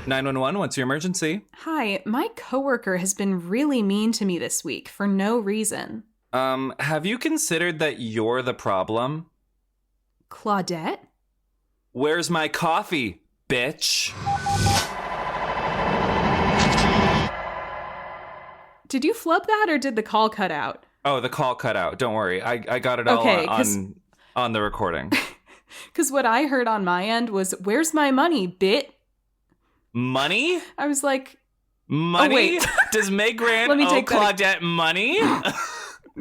911, what's your emergency? Hi, my coworker has been really mean to me this week for no reason. Have you considered that you're the problem? Claudette? Where's my coffee, bitch? Did you flub that or did the call cut out? Oh, the call cut out. Don't worry. I got it all on the recording. Because what I heard on my end was, where's my money, bit? Money? I was like... Money? Oh, wait. Does Meg Grant Let me owe take Claudette money?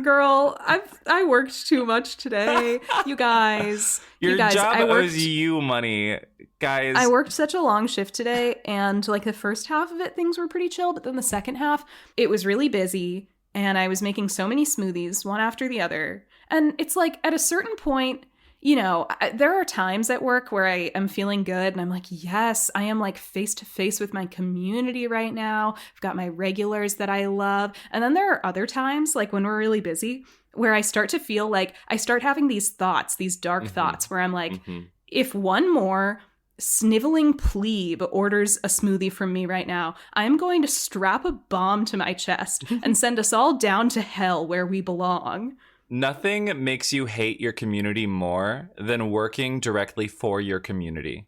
Girl, I worked too much today. You guys. Your job owes you money, guys. I worked such a long shift today, and like the first half of it, things were pretty chill, but then the second half, it was really busy, and I was making so many smoothies, one after the other. And it's like, at a certain point, you know, there are times at work where I am feeling good and I'm like, yes, I am like face to face with my community right now. I've got my regulars that I love. And then there are other times, like when we're really busy, where I start to feel like I start having these thoughts, these dark thoughts where I'm like, if one more sniveling plebe orders a smoothie from me right now, I'm going to strap a bomb to my chest and send us all down to hell where we belong. Nothing makes you hate your community more than working directly for your community.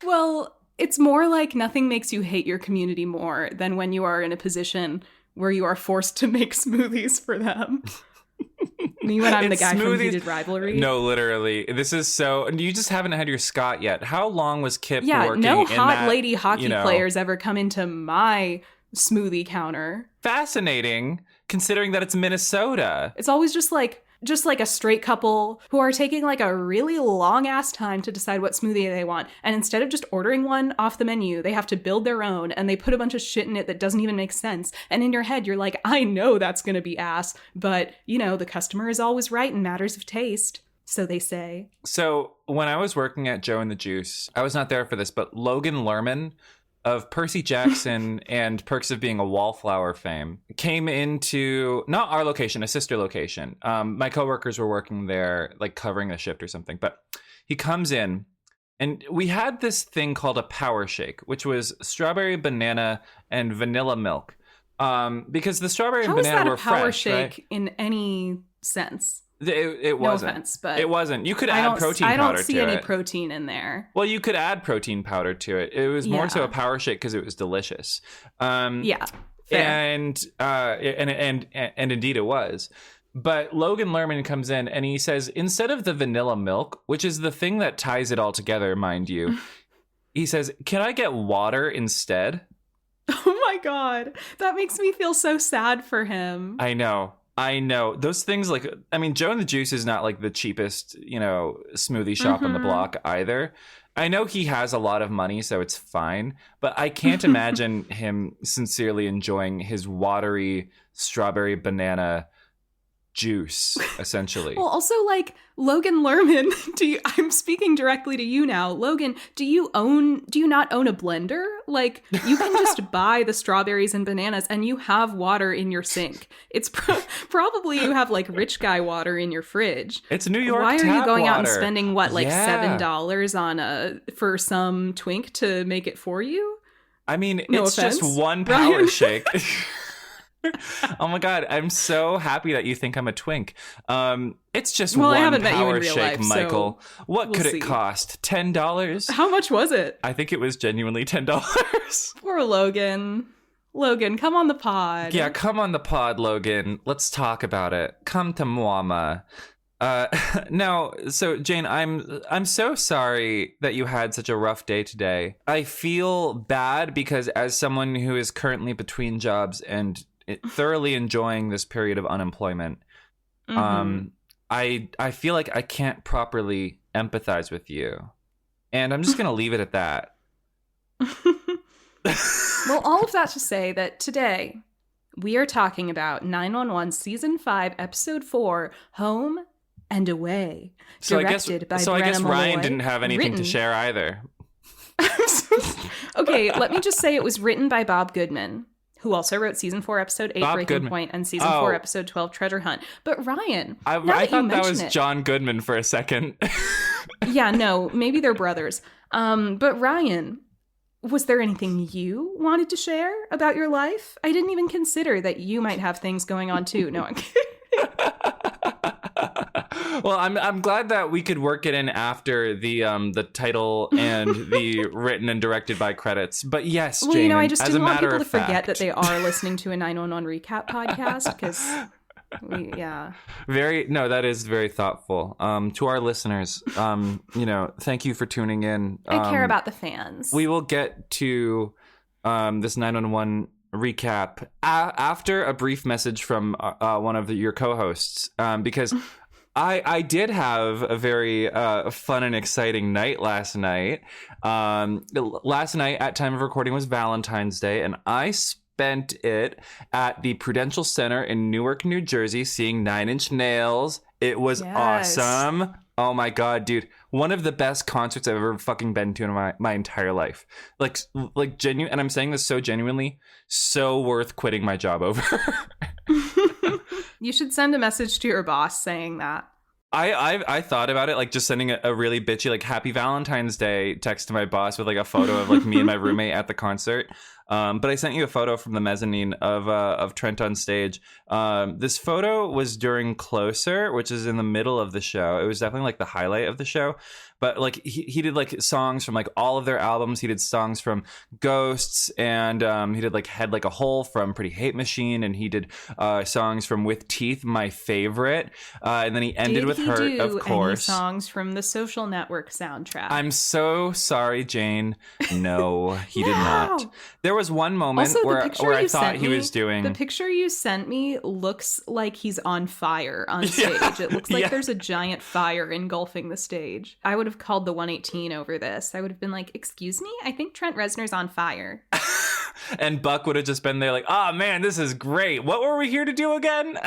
Well, it's more like nothing makes you hate your community more than when you are in a position where you are forced to make smoothies for them. Me when I'm the guy from Heated Rivalry. No, literally. This is so... You just haven't had your Scott yet. How long was Kip working in that? Yeah, no hot lady hockey players ever come into my smoothie counter. Fascinating, considering that it's Minnesota. It's always just like a straight couple who are taking like a really long ass time to decide what smoothie they want. And instead of just ordering one off the menu, they have to build their own and they put a bunch of shit in it that doesn't even make sense. And in your head, you're like, I know that's going to be ass, but you know, the customer is always right in matters of taste. So they say. So when I was working at Joe and the Juice, I was not there for this, but Logan Lerman of Percy Jackson and Perks of Being a Wallflower fame came into not our location, a sister location. My coworkers were working there, like covering a shift or something. But he comes in, and we had this thing called a power shake, which was strawberry, banana, and vanilla milk. Because the strawberry and banana were fresh. How is that a power shake right? In any sense? It wasn't. No offense, but it wasn't. You could add protein powder to it. I don't see any protein in there. Well, you could add protein powder to it. It was more so a power shake because it was delicious. Yeah, fair. And indeed it was. But Logan Lerman comes in and he says, instead of the vanilla milk, which is the thing that ties it all together, mind you, he says, "Can I get water instead?" Oh my God, that makes me feel so sad for him. I know. Those things, like, I mean, Joe and the Juice is not like the cheapest, smoothie shop on the block either. I know he has a lot of money, so it's fine. But I can't imagine him sincerely enjoying his watery strawberry banana juice, essentially. Well, also, like, Logan Lerman, I'm speaking directly to you now. Logan, do you not own a blender? Like, you can just buy the strawberries and bananas and you have water in your sink. It's probably you have like rich guy water in your fridge. It's New York Why are you going water. out and spending $7 on for some twink to make it for you? I mean, no it's offense, just one power shake. Oh my God, I'm so happy that you think I'm a twink. It's just one power shake, life, Michael. So what could it cost? $10? How much was it? I think it was genuinely $10. Poor Logan. Logan, come on the pod. Yeah, come on the pod, Logan. Let's talk about it. Come to Mwama. Now, so Jane, I'm so sorry that you had such a rough day today. I feel bad because as someone who is currently between jobs and thoroughly enjoying this period of unemployment, I feel like I can't properly empathize with you, and I'm just gonna leave it at that. Well, all of that to say that today we are talking about 911 Season 5, Episode 4, Home and Away, directed by Brenna Malloy. I guess Ryan didn't have anything to share either. Okay, let me just say it was written by Bob Goodman, who also wrote Season 4, Episode 8, Breaking Point, and Season 4, Episode 12, Treasure Hunt. But Ryan, I thought that was John Goodman for a second. Yeah, no, maybe they're brothers. But Ryan, Was there anything you wanted to share about your life? I didn't even consider that you might have things going on too. No, I'm kidding. Well, I'm glad that we could work it in after the title and the written and directed by credits. But yes, well, Jane, I just as didn't a want matter people of to forget fact, that they are listening to a 911 recap podcast because that is very thoughtful. To our listeners, thank you for tuning in. I care about the fans. We will get to this 911 recap after a brief message from one of your co-hosts, because I did have a very fun and exciting night last night. Last night at time of recording was Valentine's Day, and I spent it at the Prudential Center in Newark, New Jersey, seeing Nine Inch Nails. It was awesome. Oh my God, dude. One of the best concerts I've ever fucking been to in my entire life. Like genuine, and I'm saying this so genuinely, so worth quitting my job over. You should send a message to your boss saying that. I thought about it, like just sending a really bitchy, like, Happy Valentine's Day text to my boss with like a photo of like me and my roommate at the concert. But I sent you a photo from the mezzanine of Trent on stage. This photo was during Closer, which is in the middle of the show. It was definitely like the highlight of the show. But like he did like songs from like all of their albums. He did songs from Ghosts, and he did like Head Like a Hole from Pretty Hate Machine, and he did songs from With Teeth, my favorite. And then he ended with Hurt, of course. Any songs from the Social Network soundtrack? I'm so sorry, Jane. No, he did not. There was one moment also, where I thought he was doing... The picture you sent me looks like he's on fire on stage. Yeah. It looks like there's a giant fire engulfing the stage. I would have called the 118 over this. I would have been like, excuse me? I think Trent Reznor's on fire. And Buck would have just been there like, oh man, this is great. What were we here to do again?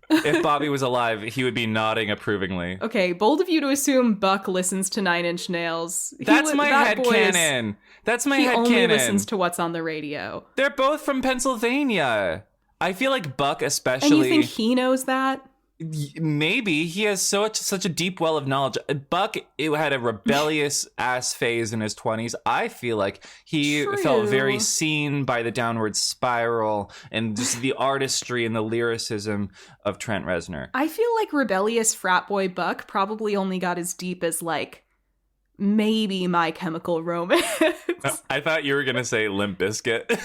If Bobby was alive, he would be nodding approvingly. Okay, bold of you to assume Buck listens to Nine Inch Nails. That's my headcanon. That's my headcanon. He only listens to what's on the radio. They're both from Pennsylvania. I feel like Buck especially... And you think he knows that? Maybe. He has such a deep well of knowledge. Buck had a rebellious ass phase in his 20s. I feel like he felt very seen by the Downward Spiral and just the artistry and the lyricism of Trent Reznor. I feel like rebellious frat boy Buck probably only got as deep as like maybe My Chemical Romance. I thought you were going to say Limp Bizkit.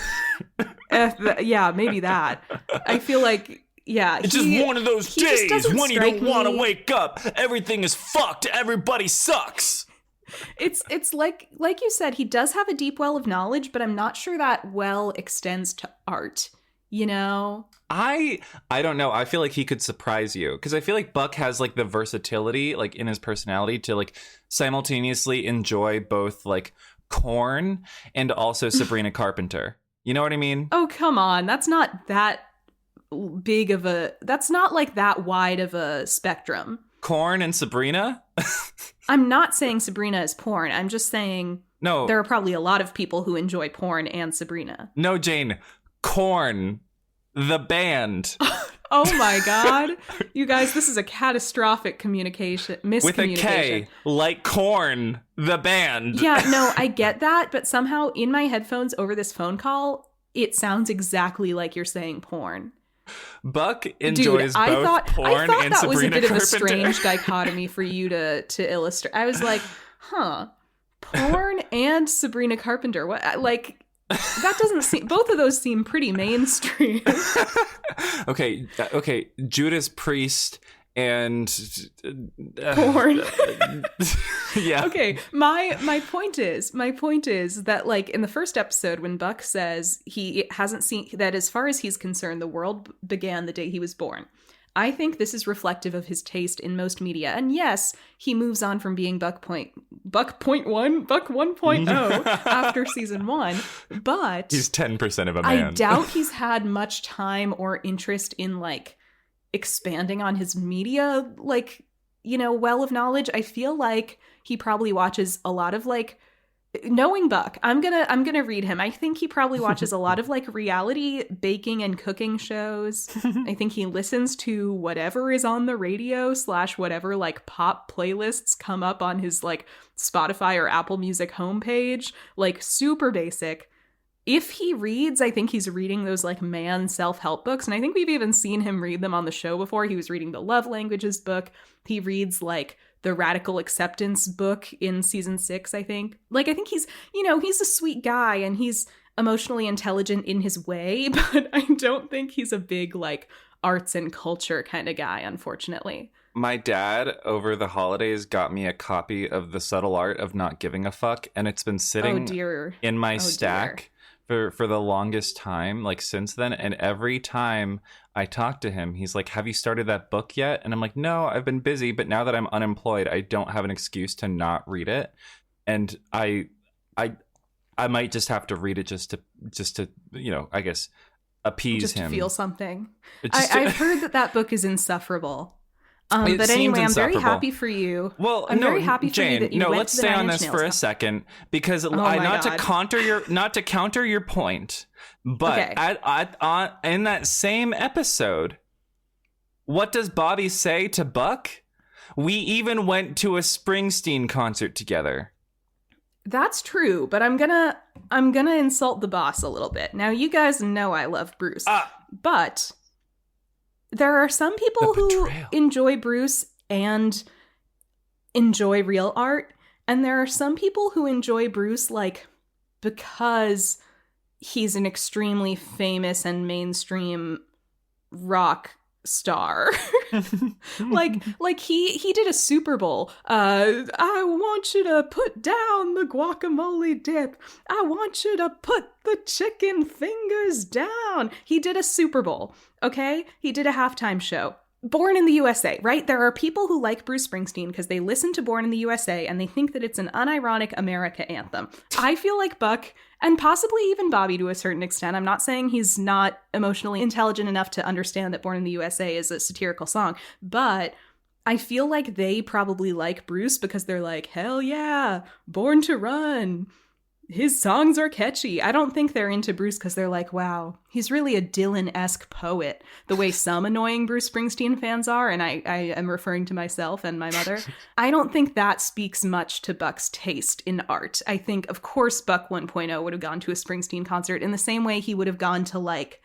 Yeah, maybe that. I feel like... Yeah, it's just one of those days when you don't want to wake up. Everything is fucked. Everybody sucks. It's like you said, he does have a deep well of knowledge, but I'm not sure that well extends to art. You know? I don't know. I feel like he could surprise you because I feel like Buck has like the versatility like in his personality to like simultaneously enjoy both like Korn and also Sabrina Carpenter. You know what I mean? Oh, come on. That's not that big of a... That's not like that wide of a spectrum. Korn and Sabrina? I'm not saying Sabrina is porn. I'm just saying no. There are probably a lot of people who enjoy porn and Sabrina. No, Jane. Korn. The band. Oh my God. You guys, this is a catastrophic miscommunication. With a K, like Korn, the band. Yeah, no, I get that, but somehow in my headphones over this phone call, it sounds exactly like you're saying porn. Buck enjoys both porn and Sabrina Carpenter. I thought that was a bit of a strange dichotomy for you to illustrate. I was like, porn and Sabrina Carpenter. What? Like, that doesn't seem... Both of those seem pretty mainstream. Okay, Judas Priest and porn. Yeah. Okay, my point is that like in the first episode when Buck says he hasn't seen that, as far as he's concerned, the world began the day he was born. I think this is reflective of his taste in most media. And yes, he moves on from being Buck 1.0 after season 1, but he's 10% of a man. I doubt he's had much time or interest in like expanding on his media, like, you know, well of knowledge. I feel like he probably watches a lot of like knowing Buck, I'm gonna read him. I think he probably watches a lot of like reality baking and cooking shows. I think he listens to whatever is on the radio / whatever like pop playlists come up on his like Spotify or Apple Music homepage. Like super basic. If he reads, I think he's reading those like man self-help books. And I think we've even seen him read them on the show before. He was reading the Love Languages book. He reads like the Radical Acceptance book in season 6, I think. Like, I think he's, he's a sweet guy and he's emotionally intelligent in his way, but I don't think he's a big like arts and culture kind of guy, unfortunately. My dad, over the holidays, got me a copy of The Subtle Art of Not Giving a Fuck, and it's been sitting in my stack for the longest time, like since then. And every time I talk to him, he's like, have you started that book yet? And I'm like, no, I've been busy, but now that I'm unemployed, I don't have an excuse to not read it. And I might just have to read it just to I guess appease just him. To feel something. I've heard that book is insufferable. But anyway, I'm very happy for you. Well, I'm very happy for you that you went let's to the stay Nine on Inch this Nails for a concert. second, because not to counter your point, but okay. In that same episode, what does Bobby say to Buck? We even went to a Springsteen concert together. That's true, but I'm gonna insult the boss a little bit. Now, you guys know I love Bruce, but there are some people who enjoy Bruce and enjoy real art, and there are some people who enjoy Bruce like because he's an extremely famous and mainstream rock star. like he did a Super Bowl. I want you to put down the guacamole dip. I want you to put the chicken fingers down. He did a Super Bowl, okay? He did a halftime show. Born in the USA, right? There are people who like Bruce Springsteen because they listen to Born in the USA and they think that it's an unironic America anthem. I feel like Buck, and possibly even Bobby to a certain extent, I'm not saying he's not emotionally intelligent enough to understand that Born in the USA is a satirical song, but I feel like they probably like Bruce because they're like, hell yeah, Born to Run. His songs are catchy. I don't think they're into Bruce because they're like, wow, he's really a Dylan-esque poet, the way some annoying Bruce Springsteen fans are, and I am referring to myself and my mother. I don't think that speaks much to Buck's taste in art. I think, of course, Buck 1.0 would have gone to a Springsteen concert in the same way he would have gone to, like,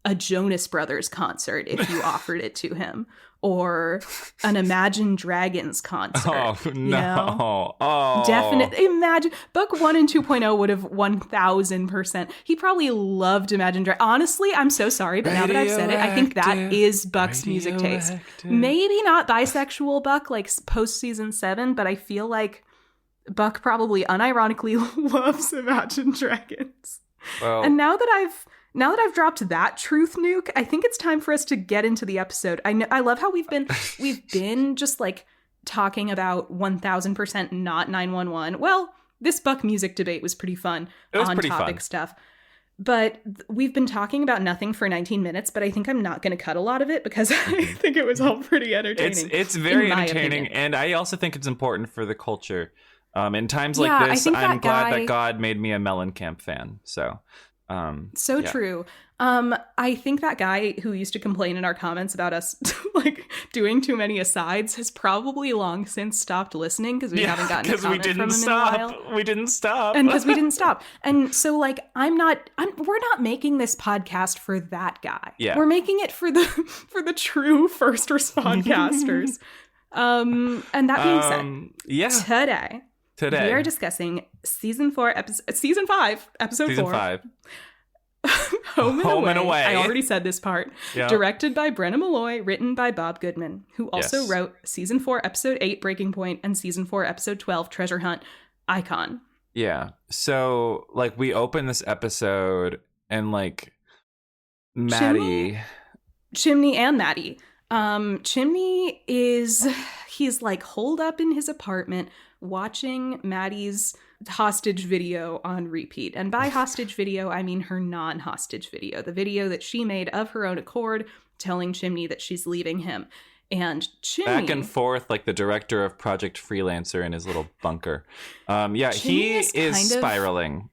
a Jonas Brothers concert if you offered it to him, or an Imagine Dragons concert. Oh, no. Oh. Definitely. Imagine. Buck 1 and 2.0 would have 1000%. He probably loved Imagine Dragons. Honestly, I'm so sorry, but now that I've said it, I think that is Buck's music taste. Maybe not bisexual Buck, like post season 7, but I feel like Buck probably unironically loves Imagine Dragons. Well, and now that I've dropped that truth nuke, I think it's time for us to get into the episode. I love how we've been just like talking about 1000% not 911. Well, this Buck music debate was pretty fun. It was pretty on-topic fun stuff. But we've been talking about nothing for 19 minutes, but I think I'm not going to cut a lot of it because I think it was all pretty entertaining. It's very entertaining, and I also think it's important for the culture. In times like this, I'm glad that God made me a Mellencamp fan. So true. I think that guy who used to complain in our comments about us like doing too many asides has probably long since stopped listening because we haven't gotten a comment from him in a while. We didn't stop. And because we didn't stop. And so like we're not making this podcast for that guy. Yeah. We're making it for the true first respondcasters. And that being said, today we are discussing season 5, episode 4. Home and Away. I already said this part. Yeah. Directed by Brenna Malloy, written by Bob Goodman, who also wrote season 4, episode 8, Breaking Point, and season 4, episode 12, Treasure Hunt. Icon. Yeah. So, like, we open this episode and, like, Maddie. Chimney and Maddie. Chimney he's, like, holed up in his apartment watching Maddie's hostage video on repeat. And by hostage video, I mean her non-hostage video. The video that she made of her own accord telling Chimney that she's leaving him. and Chimney. Back and forth like the director of Project Freelancer in his little bunker. He is spiraling.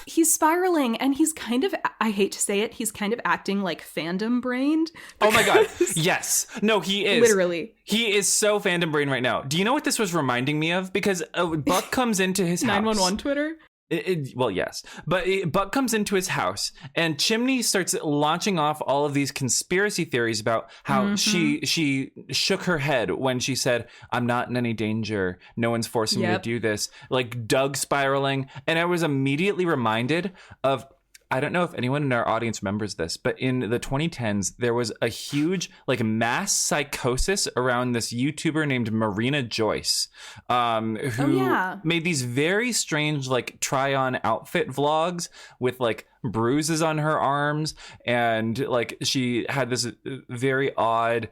He's spiraling, and he's kind of, I hate to say it, he's kind of acting like fandom brained. Oh my God. Yes. No, he is. Literally. He is so fandom brain right now. Do you know what this was reminding me of? Because Buck comes into his house. 911 Twitter? Well, yes. But Buck comes into his house, and Chimney starts launching off all of these conspiracy theories about how she shook her head when she said, "I'm not in any danger. No one's forcing me to do this." Like Doug spiraling. And I was immediately reminded of, I don't know if anyone in our audience remembers this, but in the 2010s, there was a huge like mass psychosis around this YouTuber named Marina Joyce, who made these very strange like try-on outfit vlogs with like bruises on her arms, and like she had this very odd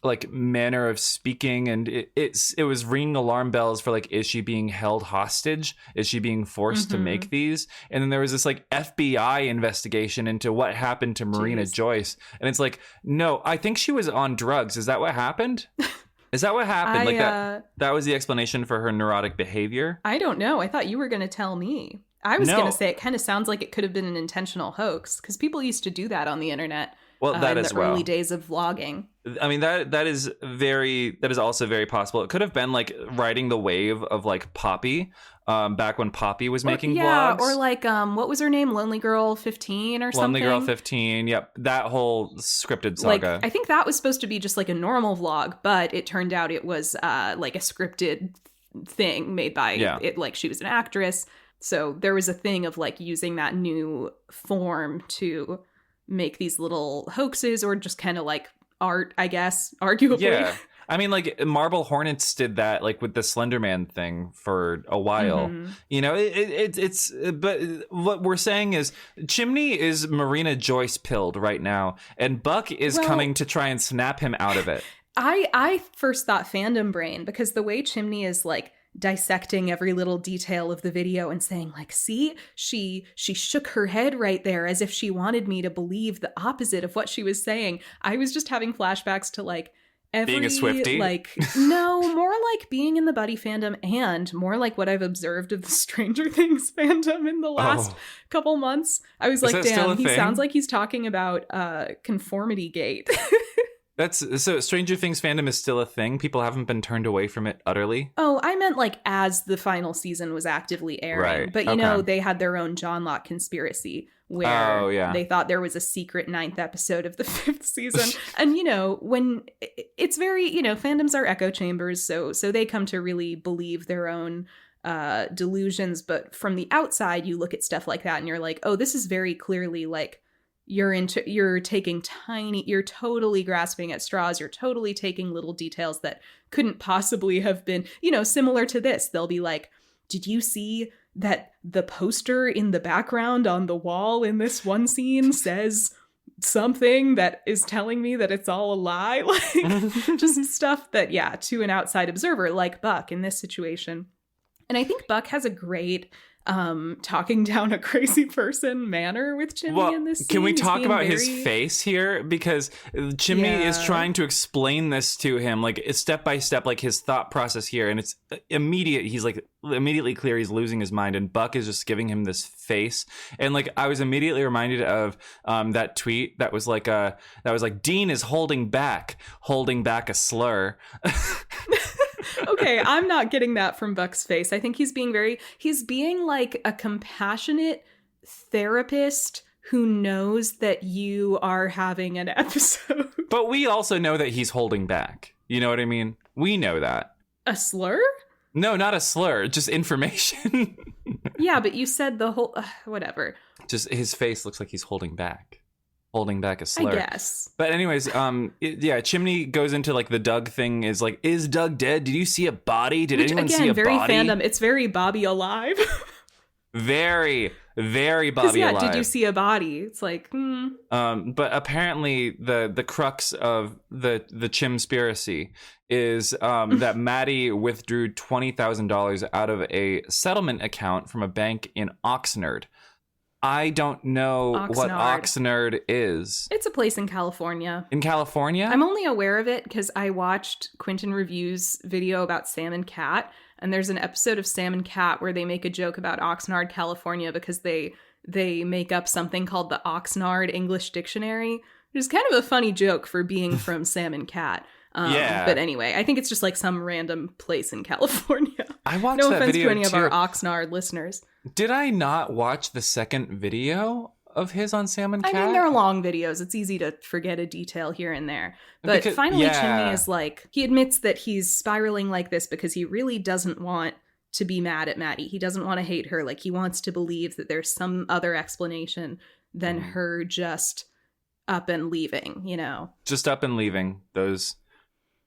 like manner of speaking, and it was ringing alarm bells for like, is she being held hostage? Is she being forced to make these? And then there was this like FBI investigation into what happened to Marina Joyce, and it's like, no, I think she was on drugs. Is that what happened? Is that what happened? That was the explanation for her neurotic behavior? I don't know. I thought you were going to tell me. I was going to say it kind of sounds like it could have been an intentional hoax, because people used to do that on the internet. Well, that is early days of vlogging. I mean, that is also very possible. It could have been like riding the wave of like Poppy, back when Poppy was making vlogs. Yeah, or like what was her name? Lonely Girl 15 or something. Lonely Girl 15. Yep, that whole scripted saga. Like, I think that was supposed to be just like a normal vlog, but it turned out it was like a scripted thing made by it. Like she was an actress, so there was a thing of like using that new form to make these little hoaxes, or just kind of like art, I guess, arguably. Yeah. I mean, like Marble Hornets did that, like with the Slender Man thing for a while. You know, it's. But what we're saying is, Chimney is Marina Joyce pilled right now, and Buck is coming to try and snap him out of it. I first thought fandom brain, because the way Chimney is like dissecting every little detail of the video and saying like, see, she shook her head right there as if she wanted me to believe the opposite of what she was saying. I was just having flashbacks to like being a Swiftie? Like, no, more like being in the Buddie fandom, and more like what I've observed of the Stranger Things fandom in the last couple months. I was like, damn, he sounds like he's talking about conformity gate. So Stranger Things fandom is still a thing? People haven't been turned away from it utterly? Oh, I meant like as the final season was actively airing. Right. But you know, they had their own John Locke conspiracy where they thought there was a secret 9th episode of the 5th season. And, you know, when it's very, you know, fandoms are echo chambers. So they come to really believe their own delusions. But from the outside, you look at stuff like that and you're like, oh, this is very clearly like, you're totally grasping at straws. You're totally taking little details that couldn't possibly have been, you know, similar to this. They'll be like, did you see that the poster in the background on the wall in this one scene says something that is telling me that it's all a lie? Like, just stuff that, to an outside observer like Buck in this situation. And I think Buck has a great talking down a crazy person manner with Chimney in this scene. Can we talk about his face here? Because Chimney is trying to explain this to him, like step by step, like his thought process here. And it's immediate. He's like immediately clear he's losing his mind. And Buck is just giving him this face. And like, I was immediately reminded of that tweet that was like, Dean is holding back a slur. Okay, I'm not getting that from Buck's face. I think he's being like a compassionate therapist who knows that you are having an episode. But we also know that he's holding back. You know what I mean? We know that. A slur? No, not a slur, just information. Yeah, but you said the whole, whatever. Just his face looks like he's holding back a slur. I guess. But anyways, Chimney goes into like the Doug thing, is like, is Doug dead? Did you see a body? Did anyone see a very body? Fandom. It's very Bobby alive. Very, very Bobby alive. Did you see a body? It's like, But apparently the crux of the Chimspiracy is that Maddie withdrew $20,000 out of a settlement account from a bank in Oxnard. I don't know what Oxnard. Oxnard is. It's a place in California. In California? I'm only aware of it because I watched Quentin Review's video about Sam and Cat, and there's an episode of Sam and Cat where they make a joke about Oxnard, California, because they make up something called the Oxnard English Dictionary, which is kind of a funny joke for being from Sam and Cat. Yeah. But anyway, I think it's just like some random place in California. I watched no that offense video to any too. of our Oxnard listeners. Did I not watch the second video of his on Sam and Cat? I mean, they're long videos. It's easy to forget a detail here and there. But finally, Chimney is like, he admits that he's spiraling like this because he really doesn't want to be mad at Maddie. He doesn't want to hate her. Like, he wants to believe that there's some other explanation than her just up and leaving, you know? Just up and leaving those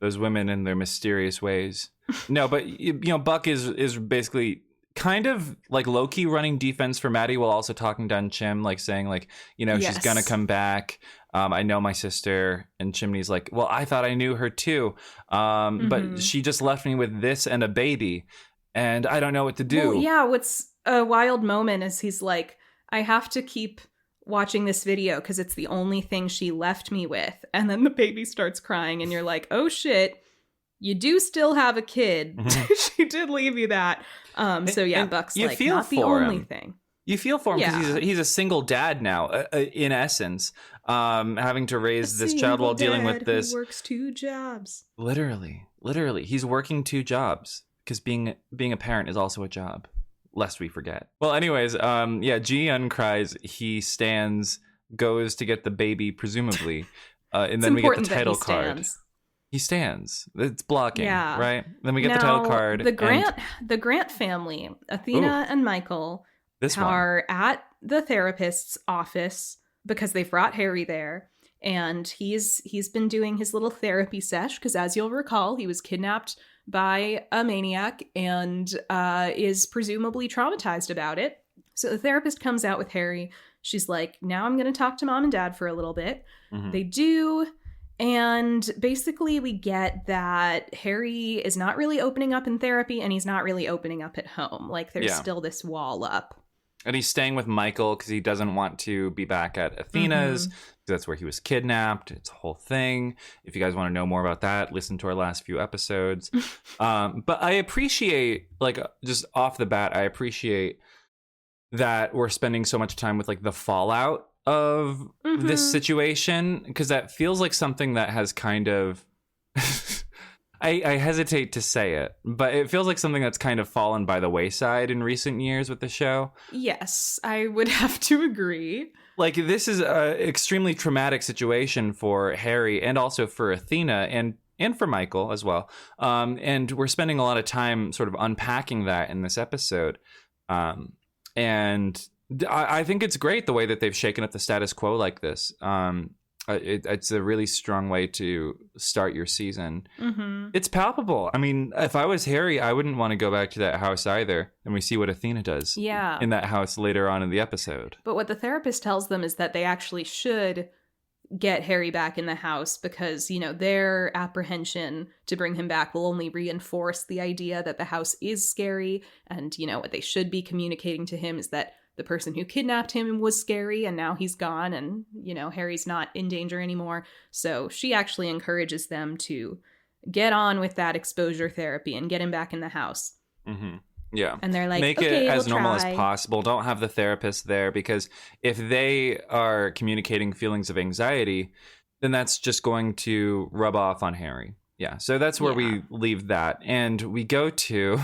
women in their mysterious ways. No, but you know, Buck is basically kind of like low-key running defense for Maddie while also talking down Chim, like saying like, you know, she's gonna come back. I know my sister. And Chimney's like, well, I thought I knew her too. But she just left me with this and a baby. And I don't know what to do. Well, yeah, what's a wild moment is he's like, I have to keep watching this video because it's the only thing she left me with. And then the baby starts crying and you're like, oh shit, you do still have a kid. She did leave you that. So yeah, Buck's like, not the only thing. You feel for him because he's a single dad now, in essence, having to raise this child while dealing with this. Who works 2 jobs. Literally, he's working 2 jobs because being a parent is also a job. Lest we forget. Well, anyways, Ji-Yun cries. He stands, goes to get the baby, presumably, and then we get the title card. He stands. It's blocking, right? Then we get the title card. The Grant family, Athena and Michael, are at the therapist's office because they've brought Harry there, and he's been doing his little therapy sesh because, as you'll recall, he was kidnapped by a maniac and is presumably traumatized about it. So the therapist comes out with Harry. She's like, now I'm going to talk to mom and dad for a little bit. They do. And basically we get that Harry is not really opening up in therapy and he's not really opening up at home. Like there's still this wall up. And he's staying with Michael because he doesn't want to be back at Athena's. That's where he was kidnapped. It's a whole thing. If you guys want to know more about that, listen to our last few episodes. But I appreciate, like, just off the bat, I appreciate that we're spending so much time with, like, the fallout of this situation. Because that feels like something that has kind of... I hesitate to say it, but it feels like something that's kind of fallen by the wayside in recent years with the show. Yes, I would have to agree. Like, this is an extremely traumatic situation for Harry and also for Athena and for Michael as well. And we're spending a lot of time sort of unpacking that in this episode. And I think it's great the way that they've shaken up the status quo like this. It's a really strong way to start your season. It's palpable. I mean, if I was Harry, I wouldn't want to go back to that house either. And we see what Athena does in that house later on in the episode. But what the therapist tells them is that they actually should get Harry back in the house because, you know, their apprehension to bring him back will only reinforce the idea that the house is scary. And, you know, what they should be communicating to him is that the person who kidnapped him was scary and now he's gone and, you know, Harry's not in danger anymore. So she actually encourages them to get on with that exposure therapy and get him back in the house. Yeah. And they're like, make it as normal as possible. Don't have the therapist there because if they are communicating feelings of anxiety, then that's just going to rub off on Harry. Yeah. So that's where we leave that. And we go to...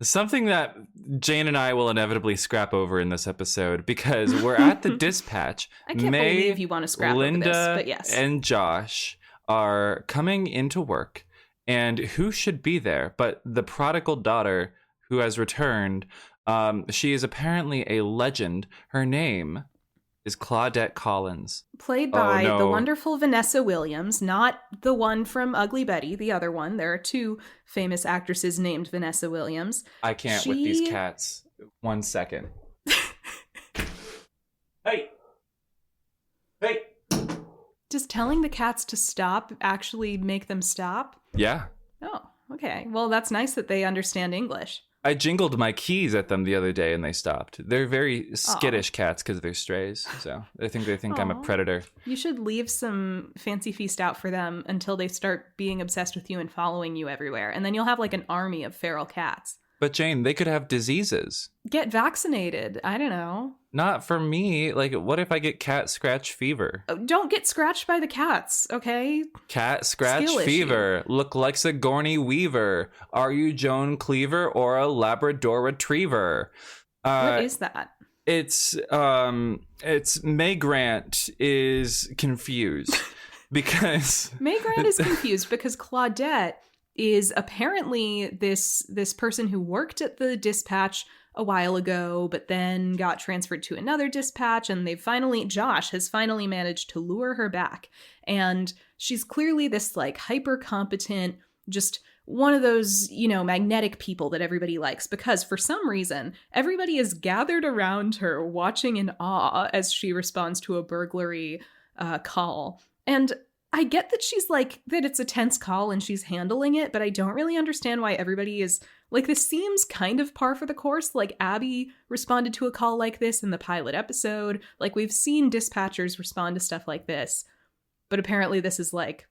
something that Jane and I will inevitably scrap over in this episode because we're at the dispatch. I can't believe you want to scrap Linda over this, but yes. And Josh are coming into work, and who should be there but the prodigal daughter who has returned. She is apparently a legend. Her name is Claudette Collins. Played by the wonderful Vanessa Williams, not the one from Ugly Betty, the other one. There are 2 famous actresses named Vanessa Williams. I can't with these cats. 1 second. Hey! Does telling the cats to stop actually make them stop? Yeah. Oh, okay. Well, that's nice that they understand English. I jingled my keys at them the other day and they stopped. They're very skittish Aw. cats because they're strays. So they think I'm a Aw. predator. You should leave some fancy feast out for them until they start being obsessed with you and following you everywhere. And then you'll have like an army of feral cats. But Jane, they could have diseases. Get vaccinated. I don't know. Not for me. Like, what if I get cat scratch fever? Oh, don't get scratched by the cats, okay? Cat scratch Skill fever. Look like Sigourney Weaver. Are you Joan Cleaver or a Labrador Retriever? What is that? It's May Grant is confused because May Grant is confused because Claudette is apparently this person who worked at the dispatch a while ago, but then got transferred to another dispatch, and Josh has finally managed to lure her back. And she's clearly this like hyper competent, just one of those, magnetic people that everybody likes, because for some reason, everybody is gathered around her watching in awe as she responds to a burglary call. And I get that she's like, that it's a tense call and she's handling it, but I don't really understand why everybody is like, this seems kind of par for the course. Like Abby responded to a call like this in the pilot episode. Like we've seen dispatchers respond to stuff like this, but apparently this is like,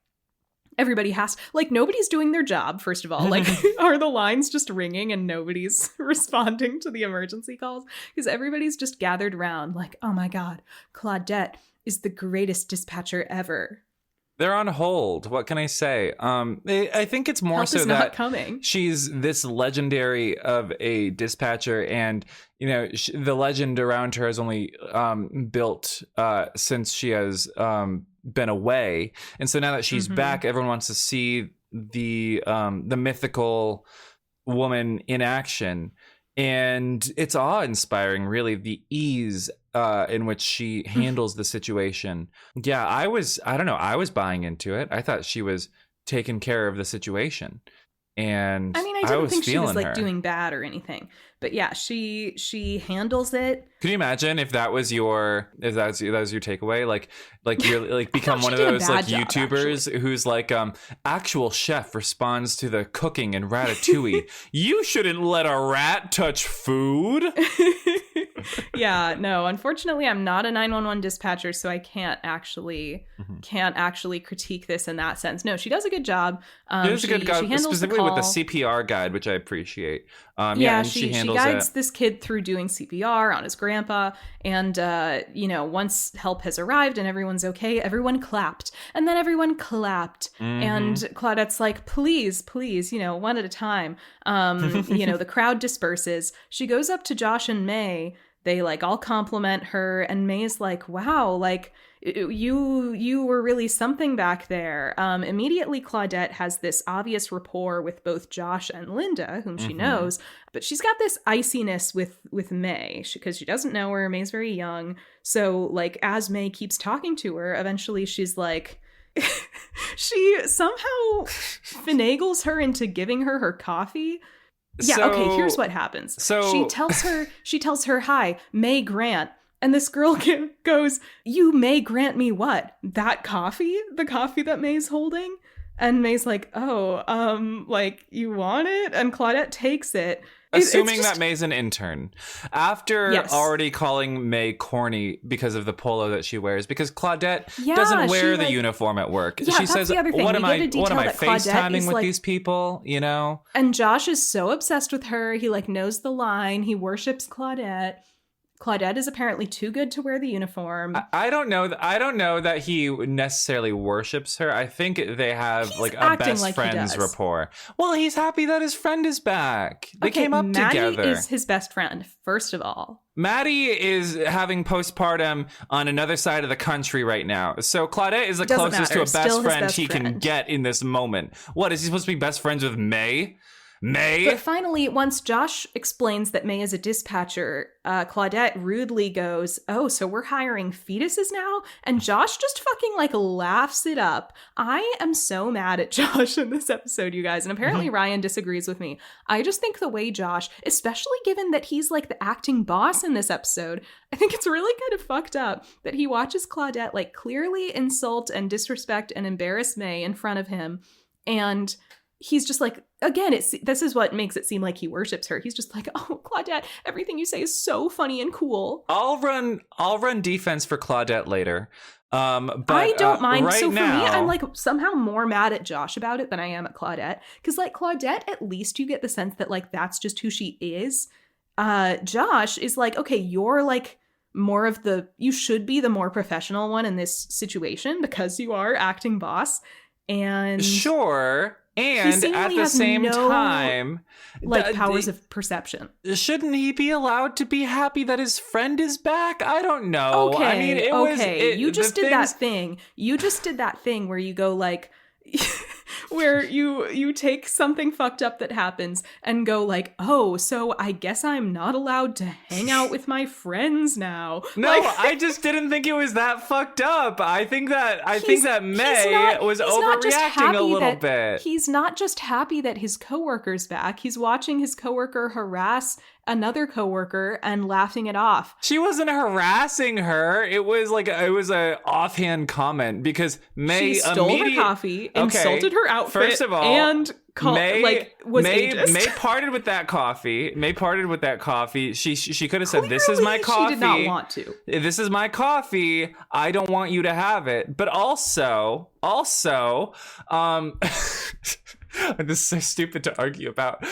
everybody has, like nobody's doing their job, first of all. Like, are the lines just ringing and nobody's responding to the emergency calls? Because everybody's just gathered around like, oh my God, Claudette is the greatest dispatcher ever. they're on hold. What can I say? I think it's more Help so is that not coming. she's this legendary of a dispatcher, and the legend around her has only built since she has been away, and so now that she's back, everyone wants to see the mythical woman in action. And it's awe-inspiring, really, the ease in which she handles the situation. Yeah, I was buying into it. I thought she was taking care of the situation. And I mean, I didn't think she was like her. doing bad or anything. But yeah, she handles it. Can you imagine if that was your takeaway? Like you're like become one of did a those like bad job, YouTubers who's like actual chef responds to the cooking in Ratatouille. You shouldn't let a rat touch food. Yeah, no, unfortunately I'm not a 911 dispatcher, so I can't actually critique this in that sense. No, she does a good job. She does a good job, she handles specifically the with the call. CPR guide, which I appreciate. And she she handles guides it. this kid through doing CPR on his grandpa, and once help has arrived and everyone's okay, everyone clapped, and then everyone clapped, and Claudette's like, please, one at a time. The crowd disperses. She goes up to Josh and May. They like all compliment her, and May is like, wow, like you were really something back there. Immediately Claudette has this obvious rapport with both Josh and Linda, whom she knows, but she's got this iciness with May because she doesn't know her. May's very young. So like as May keeps talking to her, eventually she's like, she somehow finagles her into giving her coffee. Yeah, okay, here's what happens. So she tells her, hi, May Grant. And this girl goes, you may grant me what? That coffee? The coffee that May's holding? And May's like, oh, like, you want it? And Claudette takes it. Assuming that May's an intern. After already calling May corny because of the polo that she wears, because Claudette doesn't wear the uniform at work. Yeah, she says, what am I FaceTiming with these people, And Josh is so obsessed with her. He like knows the line. He worships Claudette. Claudette is apparently too good to wear the uniform. I don't know that he necessarily worships her. I think they have like a best friends rapport. Well, he's happy that his friend is back. They came up together. Maddie is his best friend, first of all. Maddie is having postpartum on another side of the country right now. So Claudette is the closest to a best friend he can get in this moment. What, is he supposed to be best friends with May? But finally, once Josh explains that May is a dispatcher, Claudette rudely goes, oh, so we're hiring fetuses now? And Josh just fucking like laughs it up. I am so mad at Josh in this episode, you guys. And apparently Ryan disagrees with me. I just think the way Josh, especially given that he's like the acting boss in this episode, I think it's really kind of fucked up that he watches Claudette like clearly insult and disrespect and embarrass May in front of him. And he's just like again, this is what makes it seem like he worships her. He's just like, oh, Claudette, everything you say is so funny and cool. I'll run defense for Claudette later. But I don't mind. Right so for now, me, I'm like somehow more mad at Josh about it than I am at Claudette. Because like Claudette, at least you get the sense that like that's just who she is. Josh is like, okay, you're like more of you should be the more professional one in this situation because you are acting boss. And sure. And at the same time, like powers of perception. Shouldn't he be allowed to be happy that his friend is back? I don't know. Okay, I mean, you just did that thing. You just did that thing where you go like, where you take something fucked up that happens and go like, oh, so I guess I'm not allowed to hang out with my friends now. No, like, I just didn't think it was that fucked up. I think that May was overreacting a little bit. He's not just happy that his coworker's back. He's watching his coworker harass another coworker and laughing it off. She wasn't harassing her. It was a offhand comment because May stole her coffee, insulted her outfit, first of all, and was ageist. May parted with that coffee. She could have said, "This is my coffee." She did not want to. This is my coffee. I don't want you to have it. But also, this is so stupid to argue about.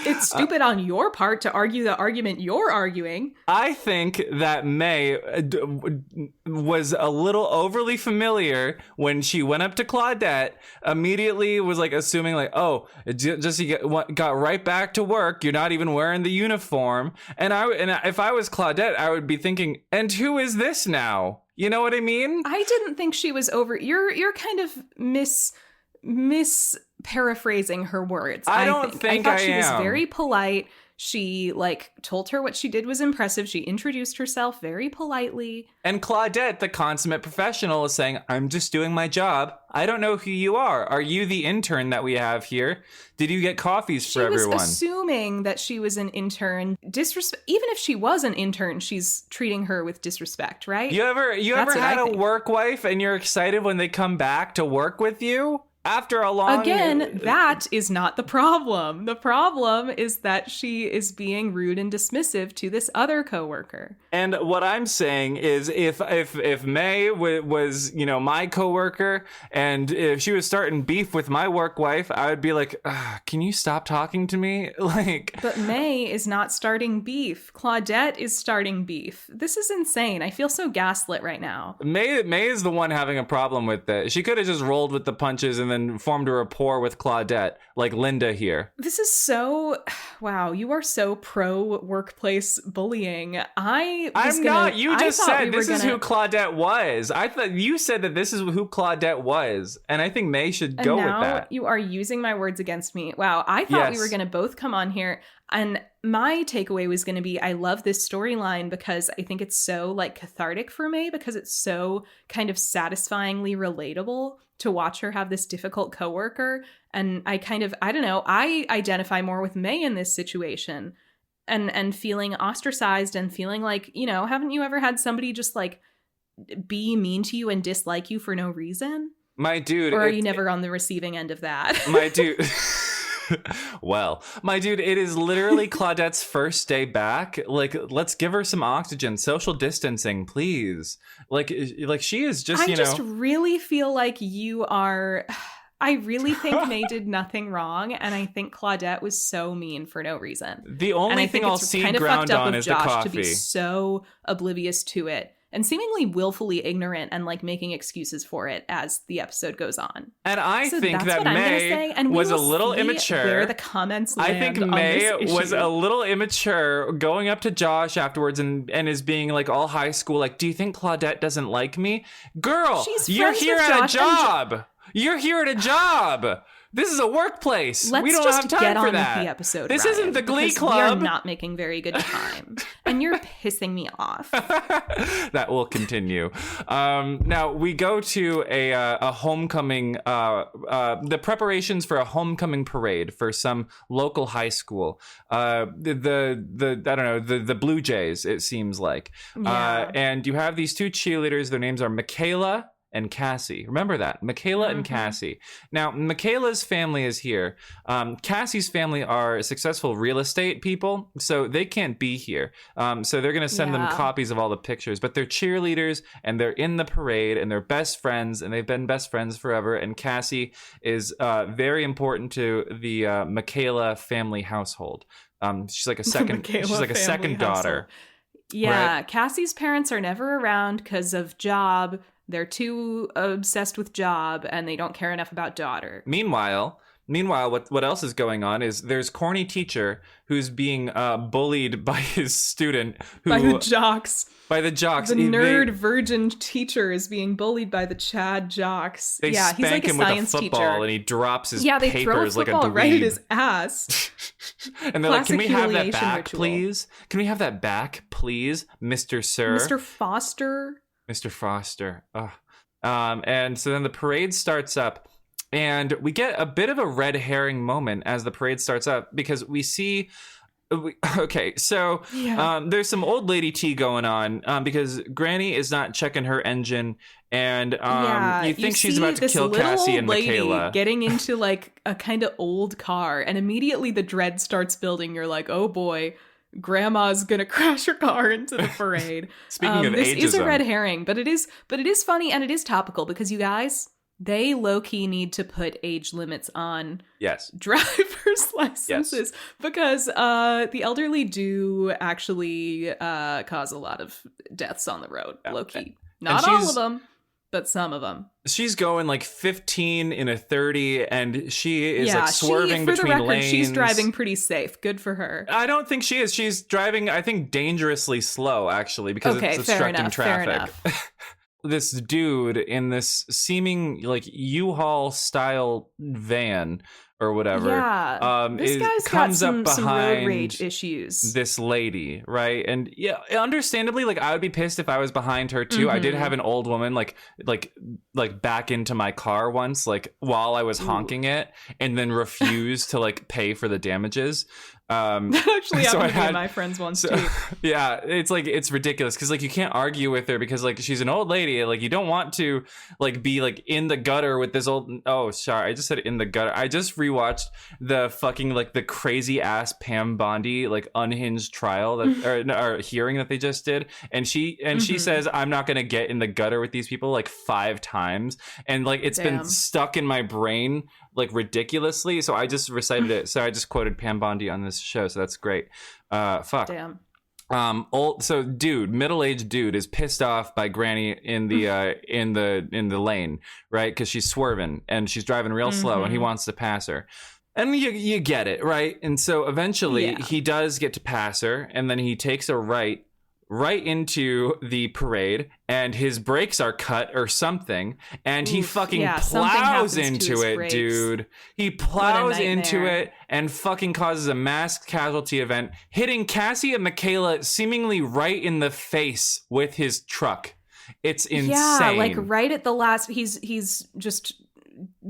It's stupid on your part to argue the argument you're arguing. I think that May was a little overly familiar when she went up to Claudette, immediately was like assuming like, oh, just you got right back to work. You're not even wearing the uniform. And if I was Claudette, I would be thinking, and who is this now? You know what I mean? I didn't think she was over. You're kind of paraphrasing her words. I thought she was very polite. She like told her what she did was impressive. She introduced herself very politely. And Claudette, the consummate professional, is saying, I'm just doing my job. I don't know who you are. Are you the intern that we have here? Did you get coffees for everyone? She was assuming that she was an intern. Even if she was an intern, she's treating her with disrespect, right? You ever had a work wife and you're excited when they come back to work with you? After a long... Again, that is not the problem. The problem is that she is being rude and dismissive to this other coworker. And what I'm saying is if May was, my coworker and if she was starting beef with my work wife, I would be like, can you stop talking to me? But May is not starting beef. Claudette is starting beef. This is insane. I feel so gaslit right now. May is the one having a problem with it. She could have just rolled with the punches and then formed a rapport with Claudette, like Linda here. This is so... Wow, you are so pro workplace bullying. I'm not. You just said this is who Claudette was. I thought you said that this is who Claudette was, and I think May should go with that. You are using my words against me. Wow, I thought we were going to both come on here, and my takeaway was going to be, I love this storyline because I think it's so cathartic for May, because it's so kind of satisfyingly relatable to watch her have this difficult coworker. And I identify more with May in this situation and feeling ostracized and feeling like, haven't you ever had somebody just be mean to you and dislike you for no reason? My dude. Or are you never on the receiving end of that? My dude. Well, my dude, it is literally Claudette's first day back. Let's give her some oxygen, social distancing, please. She is just, I just really feel like you are... I really think May did nothing wrong, and I think Claudette was so mean for no reason. The only thing I'll see ground on is the coffee. To be so oblivious to it and seemingly willfully ignorant and making excuses for it as the episode goes on. And I think that May was a little immature. Where the comments land I think May was a little immature going up to Josh afterwards and is being all high school. Do you think Claudette doesn't like me? Girl, you're here at a job. You're here at a job. This is a workplace. We don't have time for that. Let's just get on with the episode. This isn't the Glee Club. We are not making very good time, and you're pissing me off. That will continue. Now we go to a homecoming. The preparations for a homecoming parade for some local high school. The Blue Jays. It seems like. Yeah. And you have these two cheerleaders. Their names are Michaela and Cassie. Remember that. Michaela and Cassie. Now, Michaela's family is here. Cassie's family are successful real estate people, so they can't be here. So they're going to send them copies of all the pictures, but they're cheerleaders and they're in the parade and they're best friends and they've been best friends forever. And Cassie is very important to the Michaela family household. She's like a second daughter. Yeah, right? Cassie's parents are never around because of job. They're too obsessed with job and they don't care enough about daughter. Meanwhile, what else is going on is there's corny teacher who's being bullied by his student. By the jocks. The nerd virgin teacher is being bullied by the Chad jocks. They he's like a him science with a football teacher. And he drops his they throw a papers like a football dweeb. right at his ass. And they're like, can we have that back, ritual. please? Can we have that back, please, Mr. Sir? Mr. Foster. Mr. Foster. Ugh. And so then the parade starts up. And we get a bit of a red herring moment as the parade starts up because we see... Okay, so there's some old lady tea going on because Granny is not checking her engine, and you think she's about to kill Cassie and Michaela. Getting into like a kind of old car, and immediately the dread starts building. You're like, oh boy, Grandma's gonna crash her car into the parade. Speaking of this ageism. is a red herring, but it is funny and it is topical because you guys. They low-key need to put age limits on driver's licenses because the elderly do actually cause a lot of deaths on the road, low-key. Not all of them, but some of them. She's going like 15 in a 30, and she is like swerving for between the record, lanes. She's driving pretty safe. Good for her. I don't think she is. She's driving, I think, dangerously slow, actually, because it's obstructing traffic. This dude in this seeming like U-Haul style van or whatever. Yeah, this guy's comes got up behind some road rage issues. This lady, right? And yeah, understandably, like I would be pissed if I was behind her too. I did have an old woman like back into my car once, like while I was honking it, and then refuse to like pay for the damages. That actually happened to me and my friends once too. Yeah, it's like it's ridiculous because like you can't argue with her because like she's an old lady. Like you don't want to like be like in the gutter with this old. Oh, sorry, I just said in the gutter. I just rewatched the fucking like the crazy ass Pam Bondi like unhinged trial that or hearing that they just did, and she says I'm not gonna get in the gutter with these people like 5 times, and like it's been stuck in my brain like ridiculously, so I just recited it. So I just quoted Pam Bondi on this show, so that's great. Fuck. Damn. Middle-aged dude is pissed off by Granny in the in the lane, right? Because she's swerving and she's driving real slow, and he wants to pass her. And you get it, right? And so eventually he does get to pass her, and then he takes a right into the parade, and his brakes are cut or something, and he fucking plows into it, brakes. Dude. He plows into it and fucking causes a mass casualty event, hitting Cassie and Michaela seemingly right in the face with his truck. It's insane. Yeah, like right at the last, he's just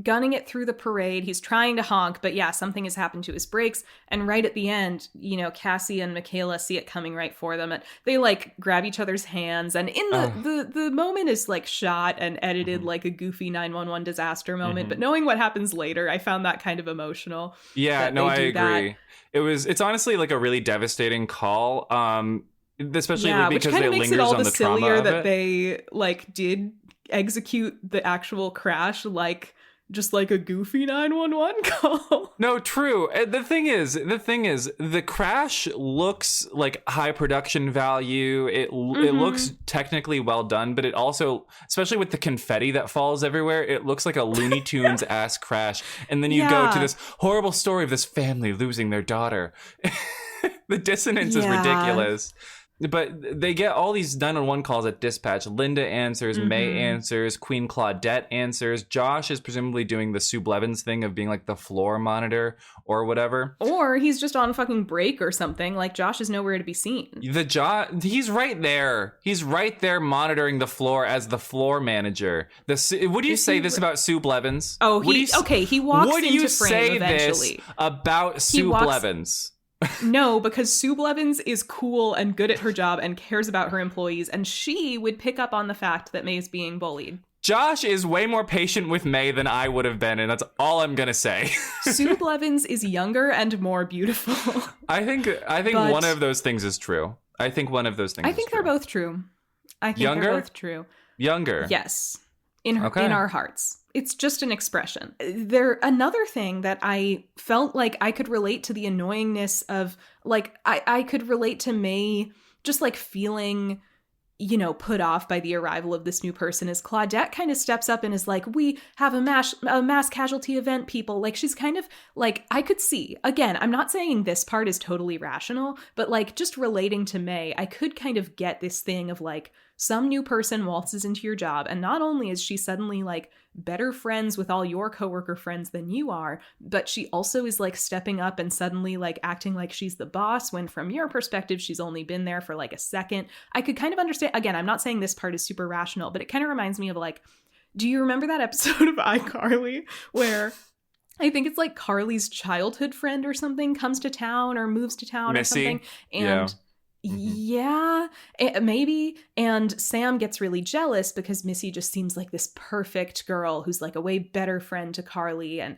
gunning it through the parade. He's trying to honk, but something has happened to his brakes. And right at the end, Cassie and Michaela see it coming right for them, and they like grab each other's hands. And in the moment is like shot and edited like a goofy 911 disaster moment. But knowing what happens later, I found that kind of emotional. Yeah, no, I agree. It's honestly like a really devastating call. Especially because it lingers on the trauma of it. That they like did execute the actual crash like just like a goofy 911 call. No, true. The thing is, the crash looks like high production value. It looks technically well done, but it also, especially with the confetti that falls everywhere, it looks like a Looney Tunes ass crash. And then you go to this horrible story of this family losing their daughter. The dissonance is ridiculous. But they get all these 911 calls at dispatch. Linda answers, May answers, Queen Claudette answers. Josh is presumably doing the Sue Blevins thing of being like the floor monitor or whatever. Or he's just on fucking break or something. Like Josh is nowhere to be seen. He's right there. He's right there monitoring the floor as the floor manager. Would you say this about Sue Blevins? Oh, he walks into frame eventually. This about Sue Blevins? No, because Sue Blevins is cool and good at her job and cares about her employees, and she would pick up on the fact that May's being bullied. Josh is way more patient with May than I would have been, and that's all I'm gonna say. Sue Blevins is younger and more beautiful. I think But- one of those things is true. I think one of those things I think they're both true. I think Younger? they're both true. younger. Yes. In Okay. our hearts. It's just an expression. Another thing that I felt like I could relate to the annoyingness of, like, I could relate to May just like feeling, put off by the arrival of this new person, is Claudette kind of steps up and is like, we have a mass casualty event, people. Like, she's kind of like, I could see, again, I'm not saying this part is totally rational, but like just relating to May, I could kind of get this thing of like, some new person waltzes into your job, and not only is she suddenly like better friends with all your coworker friends than you are, but she also is like stepping up and suddenly like acting like she's the boss, when from your perspective she's only been there for like a second. I could kind of understand. Again, I'm not saying this part is super rational, but it kind of reminds me of like, do you remember that episode of iCarly where I think it's like Carly's childhood friend or something comes to town or moves to town Missy? or something, and Yeah. yeah, maybe. And Sam gets really jealous because Missy just seems like this perfect girl who's like a way better friend to Carly and,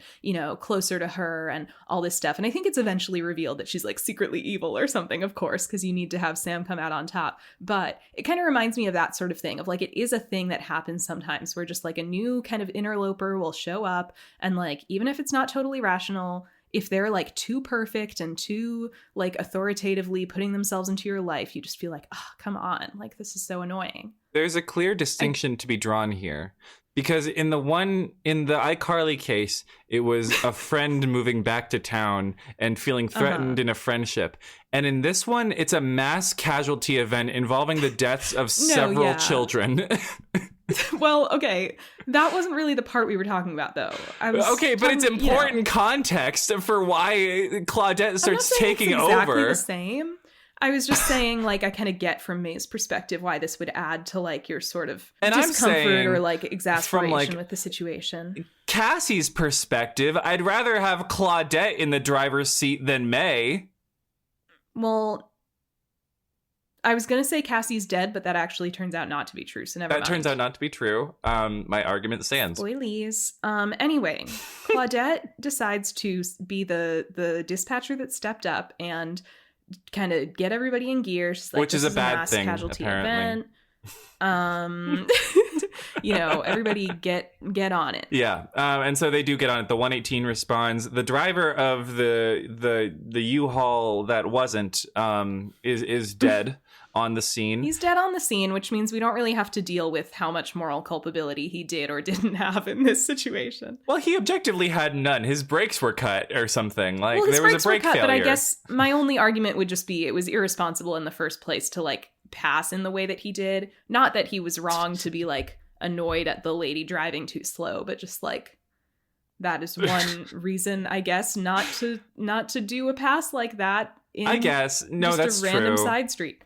closer to her and all this stuff. And I think it's eventually revealed that she's like secretly evil or something, of course, because you need to have Sam come out on top. But it kind of reminds me of that sort of thing, of like, it is a thing that happens sometimes where just like a new kind of interloper will show up, and like, even if it's not totally rational, if they're like too perfect and too like authoritatively putting themselves into your life, you just feel like, oh, come on, like, this is so annoying. There's a clear distinction to be drawn here, because in the iCarly case, it was a friend moving back to town and feeling threatened in a friendship. And in this one, it's a mass casualty event involving the deaths of several children. Well, okay, that wasn't really the part we were talking about, though. Okay, but it's important context for why Claudette starts taking it's exactly over. The same. I was just saying, like, I kind of get from May's perspective why this would add to like your sort of discomfort or like exasperation with the situation. Cassie's perspective, I'd rather have Claudette in the driver's seat than May. Well, I was going to say Cassie's dead, but that actually turns out not to be true, so never mind. That turns out not to be true. My argument stands. Spoilies. Anyway, Claudette decides to be the dispatcher that stepped up and kind of get everybody in gear. She's like, which is a bad thing, casualty apparently. Event. Everybody get on it. Yeah, and so they do get on it. The 118 responds. The driver of the U-Haul that wasn't is dead on the scene. He's dead on the scene, which means we don't really have to deal with how much moral culpability he did or didn't have in this situation. Well, he objectively had none. His brakes were cut or something. Like, well, there was a brake failure. But I guess my only argument would just be it was irresponsible in the first place to like pass in the way that he did. Not that he was wrong to be like annoyed at the lady driving too slow, but just like, that is one reason, I guess, not to do a pass like that in I guess. No, just that's a random true. side street.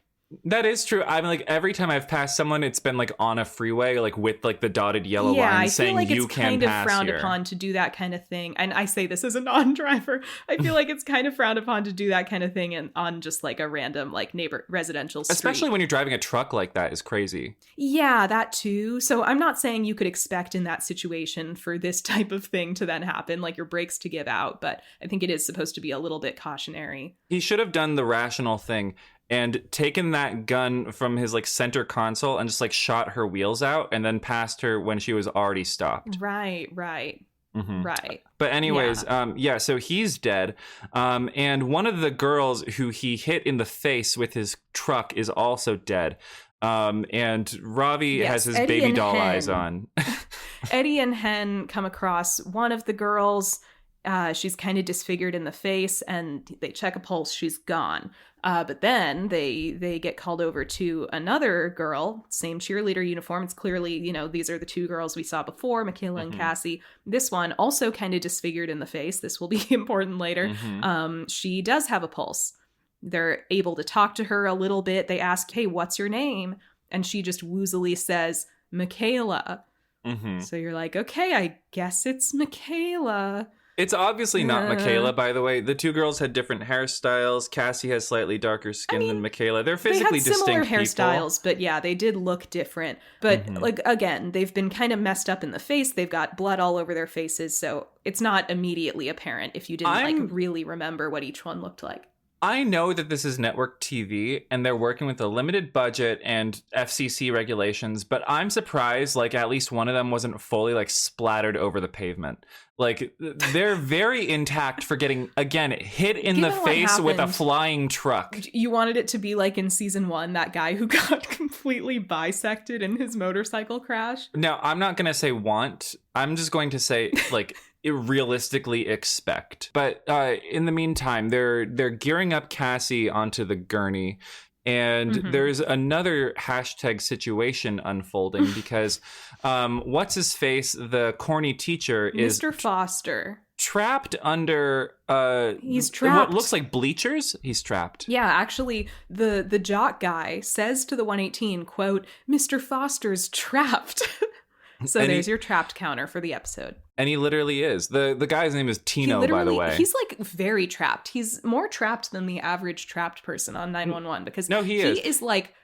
That is true. I'm like, every time I've passed someone, it's been like on a freeway, like with like the dotted yellow line saying like you it's can kind of pass frowned here. upon to do that kind of thing. And I say this as a non-driver. I feel like it's kind of frowned upon to do that kind of thing and on just like a random like neighbor residential street. Especially when you're driving a truck like that is crazy. Yeah, that too. So I'm not saying you could expect in that situation for this type of thing to then happen, like your brakes to give out, but I think it is supposed to be a little bit cautionary. He should have done the rational thing and taken that gun from his like center console and just like shot her wheels out and then passed her when she was already stopped. Right. Mm-hmm. Right. But anyways, so he's dead. And one of the girls who he hit in the face with his truck is also dead. And Ravi has his Eddie baby and doll Hen. eyes on. Eddie and Hen come across one of the girls. She's kind of disfigured in the face, and they check a pulse. She's gone. But then they get called over to another girl, same cheerleader uniform. It's clearly, these are the two girls we saw before, Michaela and Cassie. This one also kind of disfigured in the face. This will be important later. She does have a pulse. They're able to talk to her a little bit. They ask, hey, what's your name? And she just woozily says, Michaela. So you're like, okay, I guess it's Michaela. It's obviously not Michaela, by the way. The two girls had different hairstyles. Cassie has slightly darker skin than Michaela. They're physically distinct similar people. hairstyles, but yeah, they did look different. But like, again, they've been kind of messed up in the face. They've got blood all over their faces, so it's not immediately apparent if you didn't like really remember what each one looked like. I know that this is network TV and they're working with a limited budget and FCC regulations, but I'm surprised like at least one of them wasn't fully like splattered over the pavement. Like they're very intact for getting, again, hit in the face with a flying truck. You wanted it to be like in season 1, that guy who got completely bisected in his motorcycle crash. Now, I'm not going to say want. I'm just going to say like realistically expect. But in the meantime, they're gearing up Cassie onto the gurney. And there's another hashtag situation unfolding because what's his face, the corny teacher, is Mr. Foster. Trapped under he's trapped. What looks like bleachers. He's trapped. Yeah, actually, the jock guy says to the 118, quote, "Mr. Foster's trapped." So and there's your trapped counter for the episode. And he literally is. The guy's name is Tino, by the way. He's like very trapped. He's more trapped than the average trapped person on 911 because he is like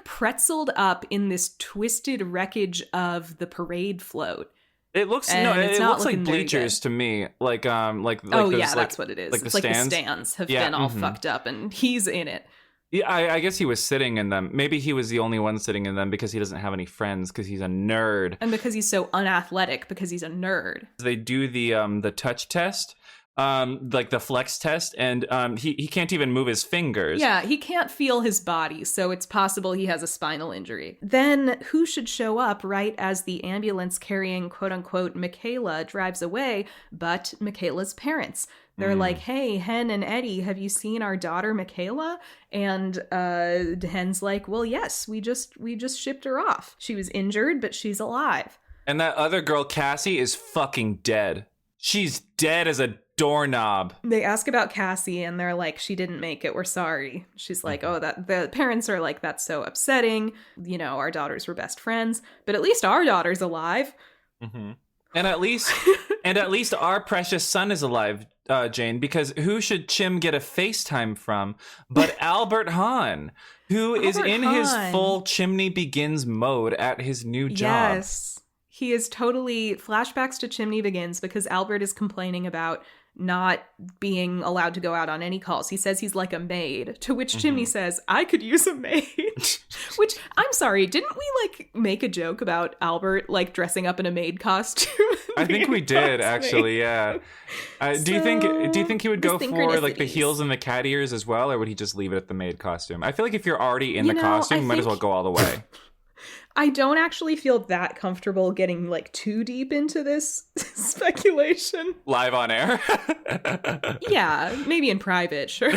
pretzeled up in this twisted wreckage of the parade float. It looks it looks like bleachers to me. Like that's what it is. Like it's the like the stands have been all fucked up and he's in it. Yeah, I guess he was sitting in them. Maybe he was the only one sitting in them because he doesn't have any friends because he's a nerd. And because he's so unathletic because he's a nerd. They do the touch test, like the flex test, and he can't even move his fingers. Yeah, he can't feel his body, so it's possible he has a spinal injury. Then who should show up right as the ambulance carrying quote-unquote Michaela drives away but Michaela's parents. They're like, "Hey, Hen and Eddie, have you seen our daughter Michaela?" And Hen's like, "Well, yes, we just shipped her off. She was injured, but she's alive." And that other girl, Cassie, is fucking dead. She's dead as a doorknob. They ask about Cassie and they're like, "She didn't make it. We're sorry." She's like, "Oh, that the parents are like, that's so upsetting. You know, our daughters were best friends, but at least our daughter's alive." And at least our precious son is alive, Jane, because who should Chim get a FaceTime from but Albert Hahn, who is in his full Chimney Begins mode at his new job. Yes, he is totally flashbacks to Chimney Begins because Albert is complaining about not being allowed to go out on any calls. He says he's like a maid, to which Chimney says, "I could use a maid." Which, I'm sorry, didn't we like make a joke about Albert like dressing up in a maid costume? I think we did actually, yeah. Do you think he would go for like the heels and the cat ears as well, or would he just leave it at the maid costume? I feel like if you're already in the costume, you might as well go all the way. I don't actually feel that comfortable getting like too deep into this speculation. Live on air? Yeah, maybe in private, sure.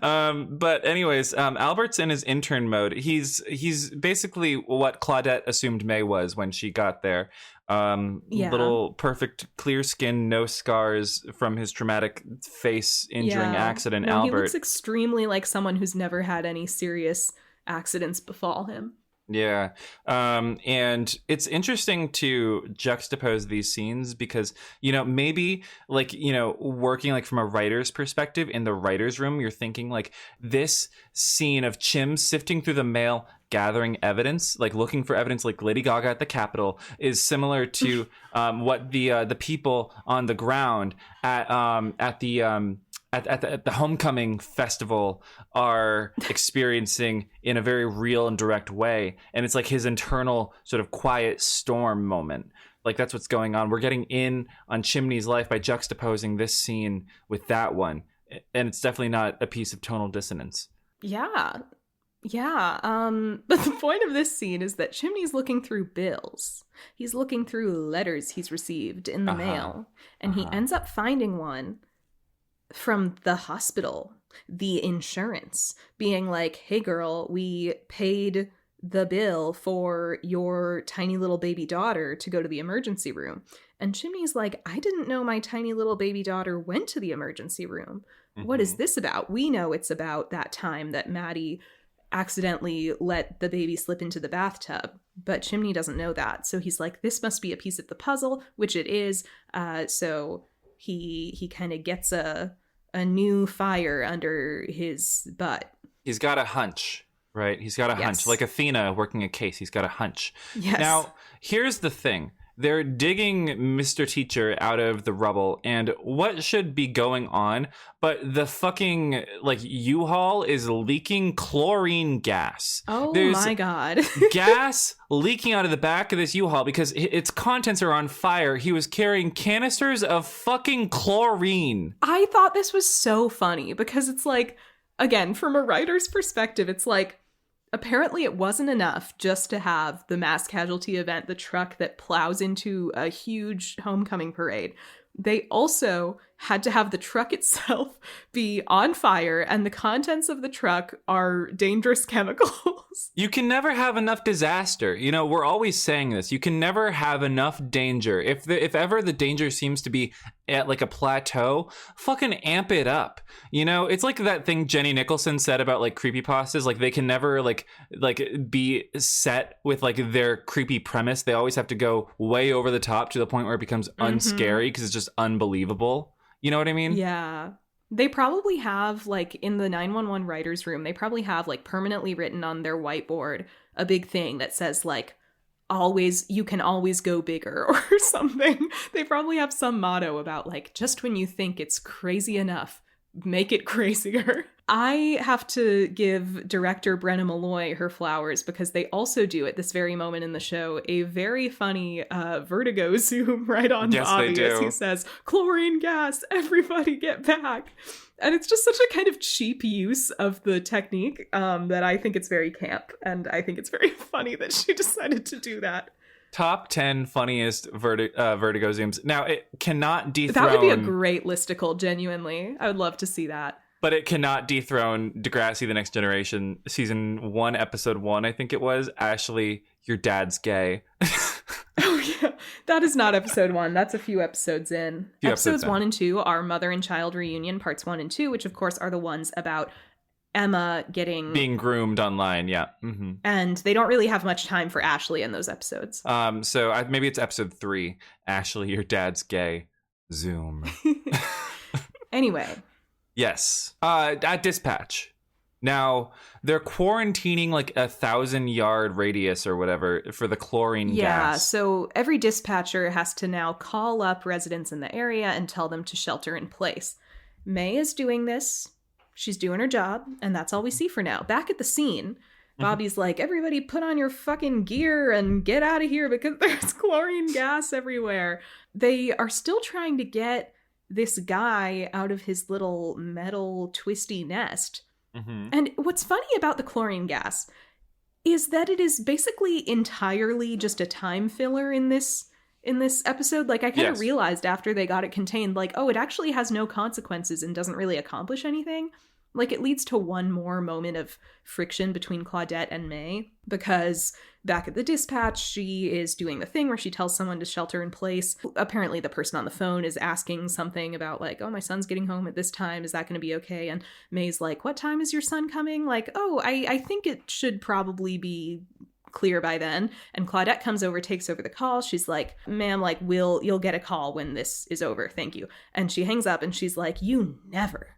But anyways, Albert's in his intern mode. He's basically what Claudette assumed May was when she got there. Little perfect clear skin, no scars from his traumatic face injuring accident. No, Albert, he looks extremely like someone who's never had any serious accidents befall him. Yeah. And it's interesting to juxtapose these scenes because, you know, maybe like, you know, working like from a writer's perspective in the writer's room, you're thinking like this scene of Chim sifting through the mail, gathering evidence, like looking for evidence like Lady Gaga at the Capitol is similar to what the people on the ground at the homecoming festival are experiencing in a very real and direct way. And it's like his internal sort of quiet storm moment. Like that's what's going on. We're getting in on Chimney's life by juxtaposing this scene with that one. And it's definitely not a piece of tonal dissonance. Yeah. But the point of this scene is that Chimney's looking through bills. He's looking through letters he's received in the mail. And he ends up finding one from the hospital, the insurance, being like, "Hey girl, we paid the bill for your tiny little baby daughter to go to the emergency room." And Chimney's like, "I didn't know my tiny little baby daughter went to the emergency room. What is this about?" We know it's about that time that Maddie accidentally let the baby slip into the bathtub. But Chimney doesn't know that. So he's like, this must be a piece of the puzzle, which it is. So he kind of gets a new fire under his butt. He's got a hunch, right? He's got a hunch. Like Athena working a case. He's got a hunch. Yes. Now, here's the thing. They're digging Mr. Teacher out of the rubble, and what should be going on? But the fucking, like, U-Haul is leaking chlorine gas. Oh, There's my God. gas leaking out of the back of this U-Haul because its contents are on fire. He was carrying canisters of fucking chlorine. I thought this was so funny because it's like, again, from a writer's perspective, it's like, apparently it wasn't enough just to have the mass casualty event, the truck that plows into a huge homecoming parade. They also had to have the truck itself be on fire, and the contents of the truck are dangerous chemicals. You can never have enough disaster. You know, we're always saying this. You can never have enough danger. If ever the danger seems to be at like a plateau, fucking amp it up. You know, it's like that thing Jenny Nicholson said about like creepypastas. Like they can never like be set with like their creepy premise. They always have to go way over the top to the point where it becomes unscary because it's just unbelievable. You know what I mean? Yeah. They probably have, like, in the 911 writer's room, they probably have, like, permanently written on their whiteboard a big thing that says, like, you can always go bigger or something. They probably have some motto about, like, just when you think it's crazy enough, make it crazier. I have to give director Brenna Malloy her flowers because they also do at this very moment in the show a very funny vertigo zoom right on Bobby as he says, chlorine gas, everybody get back. And it's just such a kind of cheap use of the technique that I think it's very camp. And I think it's very funny that she decided to do that. Top 10 funniest vertigo zooms. Now, it cannot dethrone... That would be a great listicle, genuinely. I would love to see that. But it cannot dethrone Degrassi: The Next Generation, season 1, episode 1, I think it was. Ashley, your dad's gay. Oh, yeah. That is not episode 1. That's a few episodes in. Episodes 1 and 2 are Mother and Child Reunion, parts 1 and 2, which, of course, are the ones about Emma being groomed online, yeah. Mm-hmm. And they don't really have much time for Ashley in those episodes. So maybe it's episode 3. Ashley, your dad's gay. Zoom. Anyway. Yes. At Dispatch. Now, they're quarantining like 1,000-yard radius or whatever for the chlorine gas. Yeah, so every dispatcher has to now call up residents in the area and tell them to shelter in place. May is doing this. She's doing her job, and that's all we see for now. Back at the scene, Bobby's like, everybody put on your fucking gear and get out of here because there's chlorine gas everywhere. They are still trying to get this guy out of his little metal twisty nest. Mm-hmm. And what's funny about the chlorine gas is that it is basically entirely just a time filler in this episode. Like, I kind of realized after they got it contained, like, oh, it actually has no consequences and doesn't really accomplish anything. Like, it leads to one more moment of friction between Claudette and May, because back at the dispatch, she is doing the thing where she tells someone to shelter in place. Apparently, the person on the phone is asking something about, like, oh, my son's getting home at this time. Is that going to be okay? And May's like, what time is your son coming? Like, oh, I think it should probably be clear by then. And Claudette comes over, takes over the call. She's like, ma'am, like, you'll get a call when this is over. Thank you. And she hangs up and she's like, you never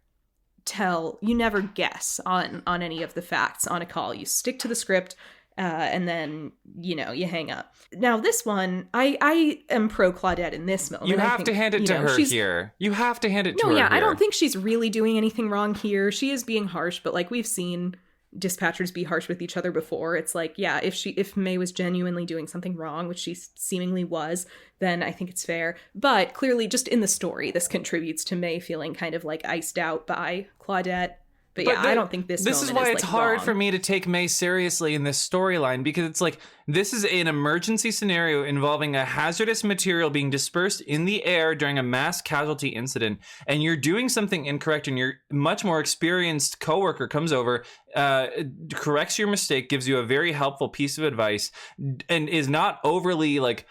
guess on any of the facts on a call. You stick to the script, and then, you hang up. Now, this one, I am pro Claudette in this moment. You have to hand it to her here. You have to hand it to her here. I don't think she's really doing anything wrong here. She is being harsh, but like we've seen dispatchers be harsh with each other before. It's like, yeah, if May was genuinely doing something wrong, which she seemingly was, then I think it's fair. But clearly, just in the story, this contributes to May feeling kind of like iced out by Claudette. But yeah, I don't think this is why it's hard wrong for me to take May seriously in this storyline, because it's like, this is an emergency scenario involving a hazardous material being dispersed in the air during a mass casualty incident, and you're doing something incorrect, and your much more experienced coworker comes over, corrects your mistake, gives you a very helpful piece of advice, and is not overly like,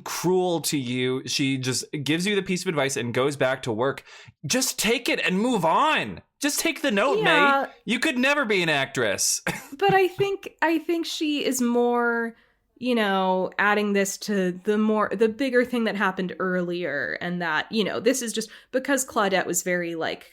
cruel to you. She just gives you the piece of advice and goes back to work. Just take it and move on. Just take the note, Yeah. May. You could never be an actress. But I think she is more, adding this to the bigger thing that happened earlier, and that, this is just because Claudette was very like,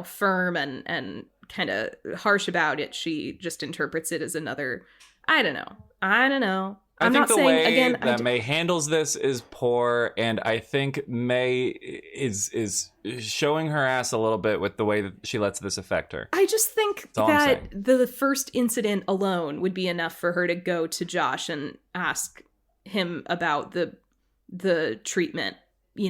firm and kind of harsh about it. She just interprets it as another, I don't know. I I'm think not the saying way again. that May handles this is poor, and I think May is showing her ass a little bit with the way that she lets this affect her. I just think That's all I'm that saying. the first incident alone would be enough for her to go to Josh and ask him about the treatment.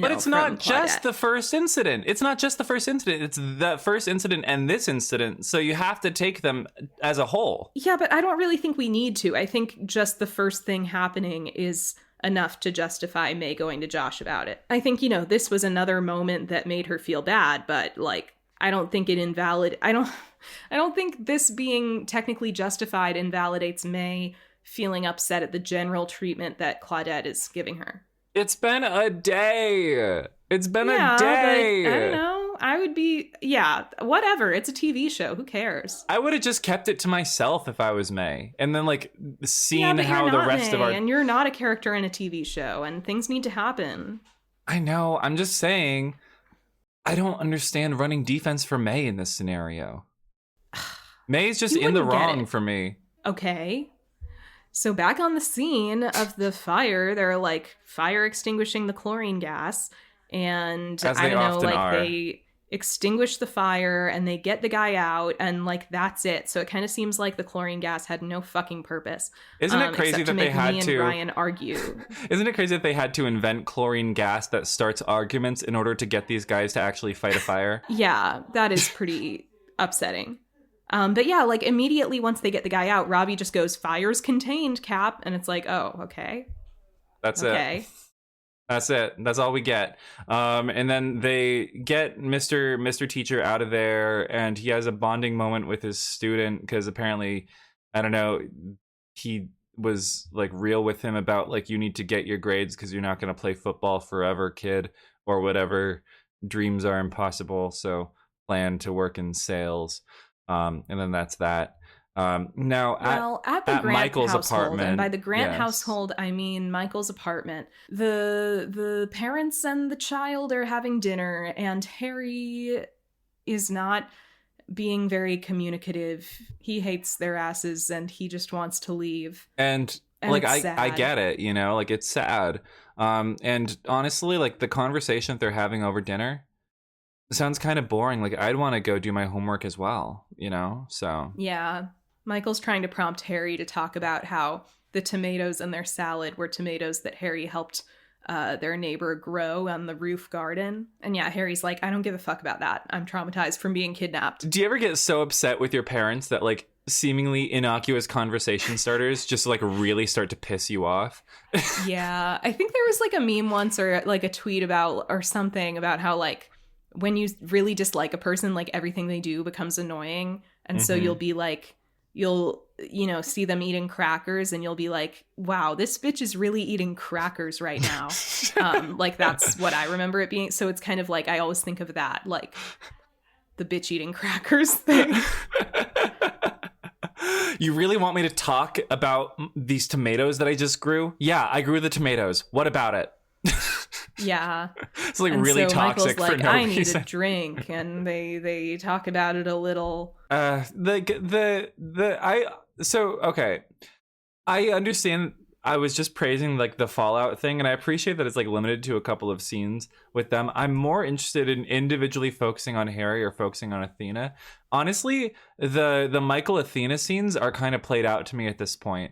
But it's not just Claudette. the first incident. It's not just the first incident. It's the first incident and this incident. So you have to take them as a whole. Yeah, but I don't really think we need to. I think just the first thing happening is enough to justify May going to Josh about it. I think, this was another moment that made her feel bad, but like, I don't think it I don't think this being technically justified invalidates May feeling upset at the general treatment that Claudette is giving her. It's been a day. It's been a day. But I don't know. I would be, whatever. It's a TV show. Who cares? I would have just kept it to myself if I was May. And then, like, seeing but how you're the not rest of May, our... And you're not a character in a TV show, and things need to happen. I know. I'm just saying, I don't understand running defense for May in this scenario. May's just in the wrong for me. Okay. So back on the scene of the fire, they're like fire extinguishing the chlorine gas, and As I they don't know, often like are. they extinguish the fire and they get the guy out, and like that's it. So it kind of seems like the chlorine gas had no fucking purpose. Isn't it crazy except that to they make had me to? and Ryan argue? Isn't it crazy that they had to invent chlorine gas that starts arguments in order to get these guys to actually fight a fire? Yeah, that is pretty upsetting. But yeah, like immediately once they get the guy out, Robbie just goes, "Fire's contained, Cap," and it's like, oh, okay. That's Okay. it. That's it. That's all we get. And then they get Mr. Teacher out of there, and he has a bonding moment with his student because apparently, I don't know, he was like real with him about like, you need to get your grades because you're not going to play football forever, kid, or whatever. Dreams are impossible, so plan to work in sales. And then that's that. Now, At the at Grant Michael's household, apartment, and by the Grant yes. household, I mean Michael's apartment. The parents and the child are having dinner, and Harry is not being very communicative. He hates their asses, and he just wants to leave. And And like, it's I sad. get it, like it's sad. And honestly, like the conversation that they're having over dinner sounds kind of boring. Like I'd want to go do my homework as well, so. Yeah. Michael's trying to prompt Harry to talk about how the tomatoes in their salad were tomatoes that Harry helped their neighbor grow on the roof garden. And yeah, Harry's like, I don't give a fuck about that. I'm traumatized from being kidnapped. Do you ever get so upset with your parents that like seemingly innocuous conversation starters just like really start to piss you off? Yeah. I think there was like a meme once or like a tweet about or something about how like when you really dislike a person, like everything they do becomes annoying. And so Mhm. you'll be like, you'll see them eating crackers and you'll be like, wow, this bitch is really eating crackers right now. Like that's what I remember it being. So it's kind of like I always think of that, like the bitch eating crackers thing. You really want me to talk about these tomatoes that I just grew? Yeah, I grew the tomatoes. What about it? Yeah. It's like And really so toxic Michael's like, for no I need reason. a drink, and they talk about it a little. Okay. I understand. I was just praising like the Fallout thing, and I appreciate that it's like limited to a couple of scenes with them. I'm more interested in individually focusing on Harry or focusing on Athena. Honestly, the Michael Athena scenes are kind of played out to me at this point.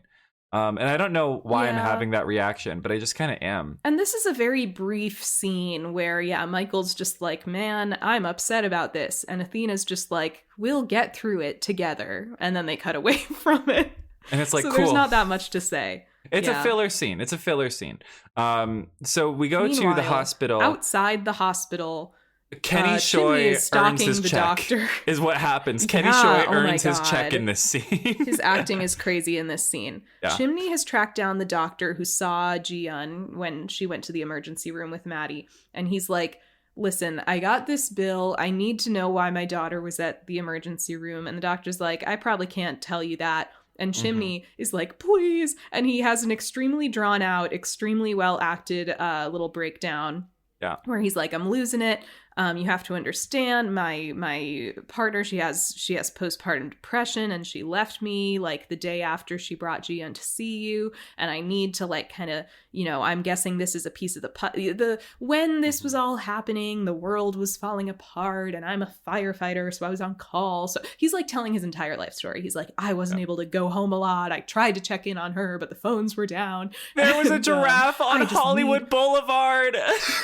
And I don't know why I'm Yeah. having that reaction, but I just kind of am. And this is a very brief scene where, yeah, Michael's just like, man, I'm upset about this. And Athena's just like, we'll get through it together. And then they cut away from it. And it's like, so cool. there's not that much to say. It's Yeah. a filler scene. It's a filler scene. So we go to the Meanwhile, hospital. Outside the hospital, Kenny Chimney Shoy is earns stalking his the check. doctor. Is what happens. Kenny Yeah, Shoy oh my earns his check God. in this scene. His acting is crazy in this scene. Yeah. Chimney has tracked down the doctor who saw Ji-Yun when she went to the emergency room with Maddie. And he's like, listen, I got this bill. I need to know why my daughter was at the emergency room. And the doctor's like, I probably can't tell you that. And Chimney is like, please. And he has an extremely drawn out, extremely well acted little breakdown. Yeah. Where he's like, I'm losing it. You have to understand my partner, she has postpartum depression, and she left me like the day after she brought Gian to see you, and I need to like kind of, I'm guessing this is a piece of the when this was all happening, the world was falling apart, and I'm a firefighter, so I was on call. So he's like telling his entire life story. He's like, I wasn't able to go home a lot. I tried to check in on her, but the phones were down. There was a giraffe on Hollywood Boulevard.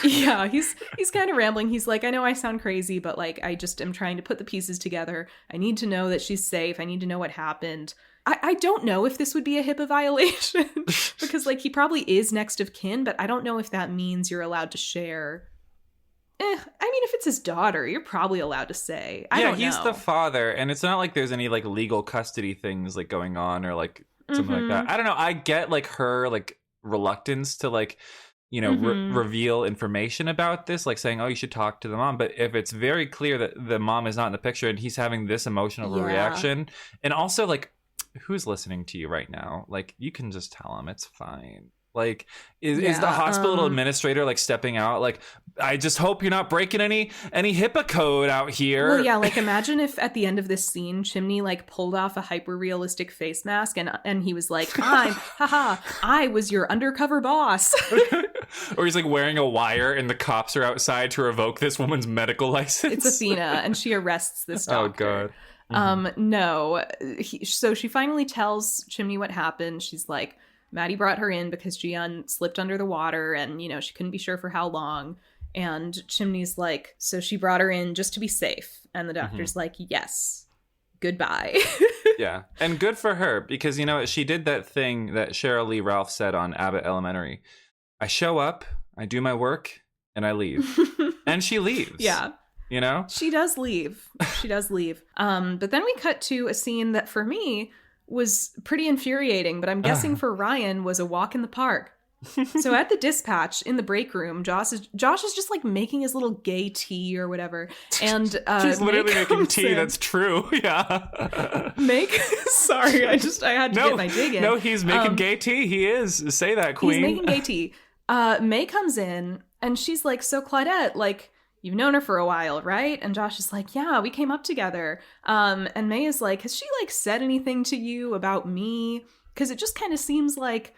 Yeah, he's kind of rambling. He's like, I know I sound crazy, but like I just am trying to put the pieces together. I need to know that she's safe. I need to know what happened. I don't know if this would be a HIPAA violation because like he probably is next of kin, but I don't know if that means you're allowed to share. I mean, if it's his daughter, you're probably allowed to say. I don't know. He's the father, and it's not like there's any like legal custody things like going on or like something like that. I don't know. I get like her like reluctance to like reveal information about this, like saying, oh, you should talk to the mom. But if it's very clear that the mom is not in the picture and he's having this emotional reaction, and also like, who's listening to you right now? Like, you can just tell him it's fine. Like, is the hospital administrator like stepping out? Like, I just hope you're not breaking any HIPAA code out here. Well, yeah, like imagine if at the end of this scene, Chimney like pulled off a hyper realistic face mask and he was like, I was your undercover boss. Or he's like wearing a wire and the cops are outside to revoke this woman's medical license. It's Athena, and she arrests this doctor. Oh, God. No. So she finally tells Chimney what happened. She's like, Maddie brought her in because Gian slipped under the water and, she couldn't be sure for how long. And Chimney's like, so she brought her in just to be safe. And the doctor's like, yes, goodbye. Yeah. And good for her because, she did that thing that Cheryl Lee Ralph said on Abbott Elementary. I show up, I do my work, and I leave. And she leaves. Yeah. She does leave. But then we cut to a scene that for me was pretty infuriating, but I'm guessing for Ryan was a walk in the park. So at the dispatch in the break room, Josh is just like making his little gay tea or whatever. And he's literally making tea. That's true. Yeah. Sorry, I had to get my dig in. No, he's making gay tea. He is. Say that, Queen. He's making gay tea. May comes in and she's like, so Claudette, like, you've known her for a while, right? And Josh is like, yeah, we came up together. And May is like, has she like said anything to you about me? Because it just kind of seems like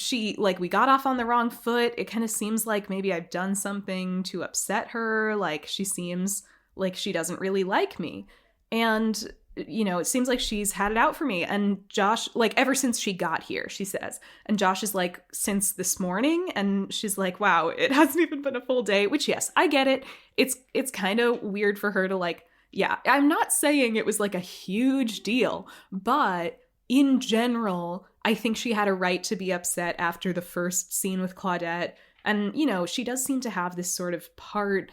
we got off on the wrong foot. It kind of seems like maybe I've done something to upset her. Like she seems like she doesn't really like me. And it seems like she's had it out for me. And Josh, like ever since she got here, she says. And Josh is like, since this morning? And she's like, wow, it hasn't even been a full day, which yes, I get it. It's kind of weird for her to like, yeah, I'm not saying it was like a huge deal, but in general, I think she had a right to be upset after the first scene with Claudette. And, she does seem to have this sort of part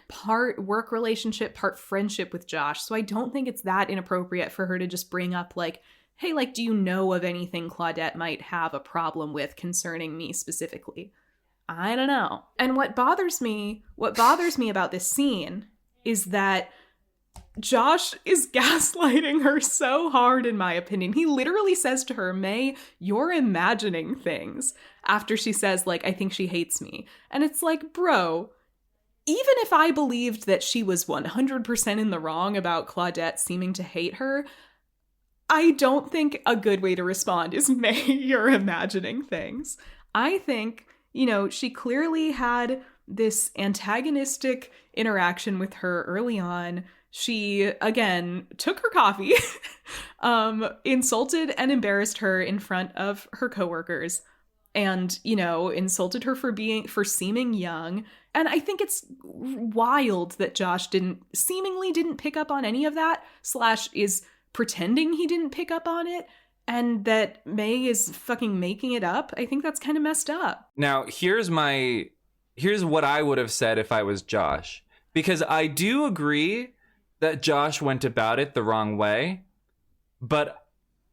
work relationship, part friendship with Josh. So I don't think it's that inappropriate for her to just bring up like, hey, like, do you know of anything Claudette might have a problem with concerning me specifically? I don't know. And what bothers me about this scene is that Josh is gaslighting her so hard, in my opinion. He literally says to her, May, you're imagining things, after she says, like, I think she hates me. And it's like, bro, even if I believed that she was 100% in the wrong about Claudette seeming to hate her, I don't think a good way to respond is, May, you're imagining things. I think, she clearly had this antagonistic interaction with her early on. She, again, took her coffee, insulted and embarrassed her in front of her coworkers, and, insulted her for seeming young. And I think it's wild that Josh seemingly didn't pick up on any of that, / is pretending he didn't pick up on it, and that May is fucking making it up. I think that's kind of messed up. Now, here's what I would have said if I was Josh, because I do agree that Josh went about it the wrong way, but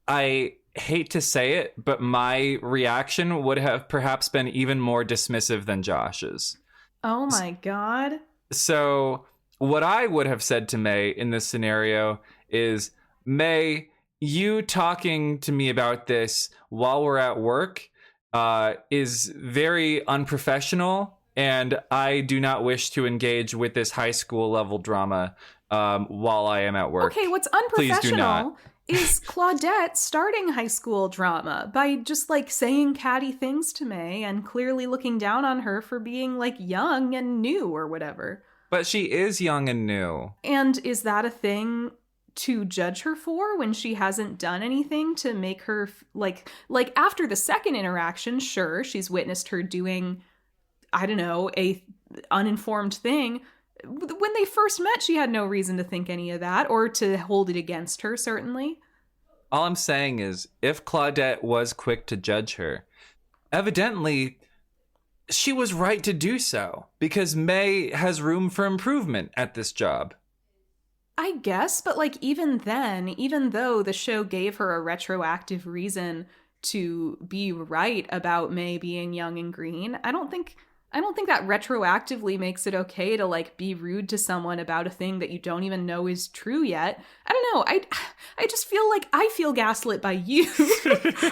I hate to say it, but my reaction would have perhaps been even more dismissive than Josh's. Oh my God. So what I would have said to May in this scenario is, May, you talking to me about this while we're at work is very unprofessional, and I do not wish to engage with this high school level drama while I am at work. Okay, what's Please do not. unprofessional is Claudette starting high school drama by just like saying catty things to May and clearly looking down on her for being like young and new or whatever. But she is young and new. And is that a thing to judge her for when she hasn't done anything to make her like after the second interaction? Sure, she's witnessed her doing, I don't know, a uninformed thing. When they first met, she had no reason to think any of that or to hold it against her, certainly. All I'm saying is, if Claudette was quick to judge her, evidently she was right to do so, because May has room for improvement at this job. I guess, but like even then, even though the show gave her a retroactive reason to be right about May being young and green, I don't think that retroactively makes it okay to like be rude to someone about a thing that you don't even know is true yet. I don't know. I just feel like I feel gaslit by you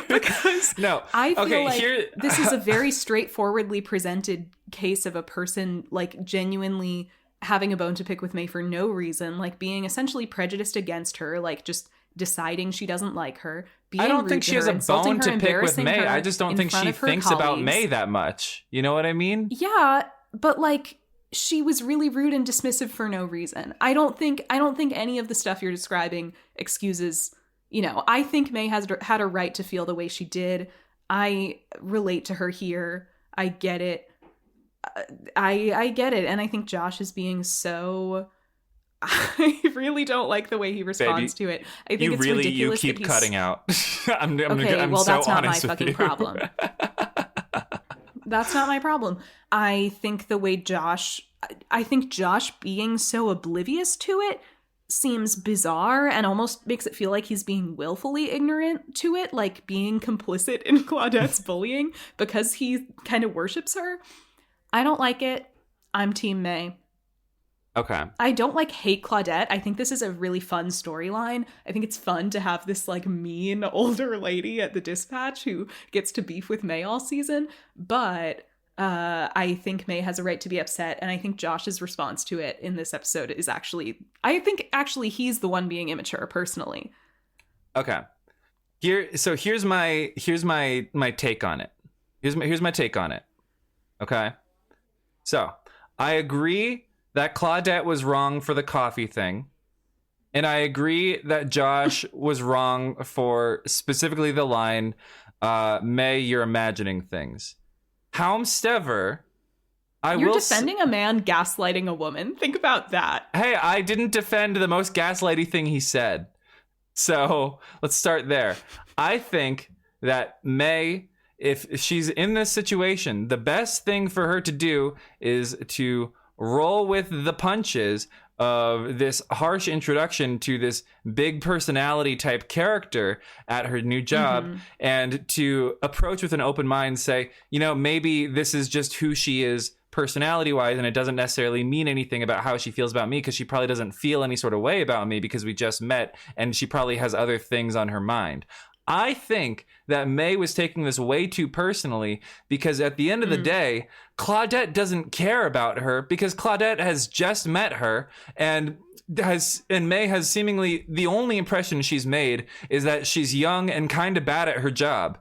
because No. I feel Okay, like this is a very straightforwardly presented case of a person like genuinely having a bone to pick with May for no reason, like being essentially prejudiced against her, like just deciding she doesn't like her. I don't think she has a bone to pick with May. I just don't think she thinks about May that much. You know what I mean? Yeah, but like she was really rude and dismissive for no reason. I don't think any of the stuff you're describing excuses, you know, I think May has had a right to feel the way she did. I relate to her here. I get it. I get it. And I think Josh is being so... I really don't like the way he responds to it. I think it's ridiculous. You keep cutting out. I'm well, so that's not my honest with fucking you. problem. That's not my problem. I think Josh being so oblivious to it seems bizarre and almost makes it feel like he's being willfully ignorant to it, like being complicit in Claudette's bullying because he kind of worships her. I don't like it. I'm Team May. Okay. I don't like hate Claudette. I think this is a really fun storyline. I think it's fun to have this like mean older lady at the dispatch who gets to beef with May all season. But I think May has a right to be upset. And I think Josh's response to it in this episode is I think he's the one being immature personally. Okay. Here's my take on it. Here's my take on it. Okay. So I agree that Claudette was wrong for the coffee thing. And I agree that Josh was wrong for specifically the line, May, you're imagining things. However, You're defending a man gaslighting a woman. Think about that. Hey, I didn't defend the most gaslighty thing he said. So let's start there. I think that May, if she's in this situation, the best thing for her to do is to roll with the punches of this harsh introduction to this big personality type character at her new job, and to approach with an open mind, say, you know, maybe this is just who she is personality wise, and it doesn't necessarily mean anything about how she feels about me, because she probably doesn't feel any sort of way about me because we just met, and she probably has other things on her mind. I think that May was taking this way too personally, because at the end of the day, Claudette doesn't care about her, because Claudette has just met her, and May has seemingly the only impression she's made is that she's young and kind of bad at her job.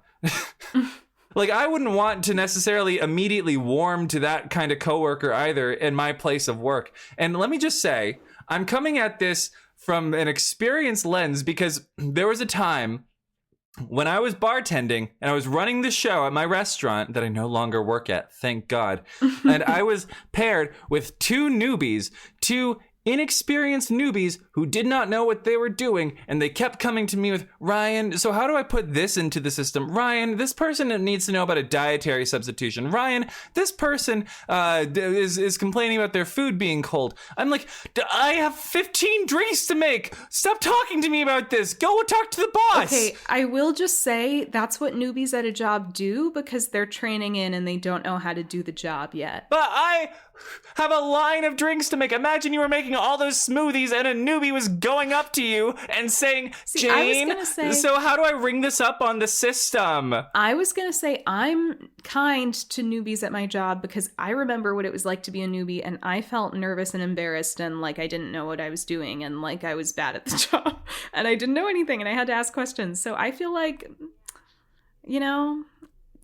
Like, I wouldn't want to necessarily immediately warm to that kind of coworker either in my place of work. And let me just say, I'm coming at this from an experienced lens, because there was a time when I was bartending and I was running the show at my restaurant that I no longer work at, thank God. And I was paired with two inexperienced newbies who did not know what they were doing, and they kept coming to me with, Ryan, so how do I put this into the system? Ryan, this person needs to know about a dietary substitution. Ryan, this person is complaining about their food being cold. I'm like, I have 15 drinks to make. Stop talking to me about this. Go talk to the boss. Okay, I will just say that's what newbies at a job do, because they're training in and they don't know how to do the job yet. have a line of drinks to make. Imagine you were making all those smoothies and a newbie was going up to you and saying, Jane, so how do I ring this up on the system? I was going to say I'm kind to newbies at my job because I remember what it was like to be a newbie, and I felt nervous and embarrassed and like I didn't know what I was doing and like I was bad at the job and I didn't know anything and I had to ask questions. So I feel like, you know,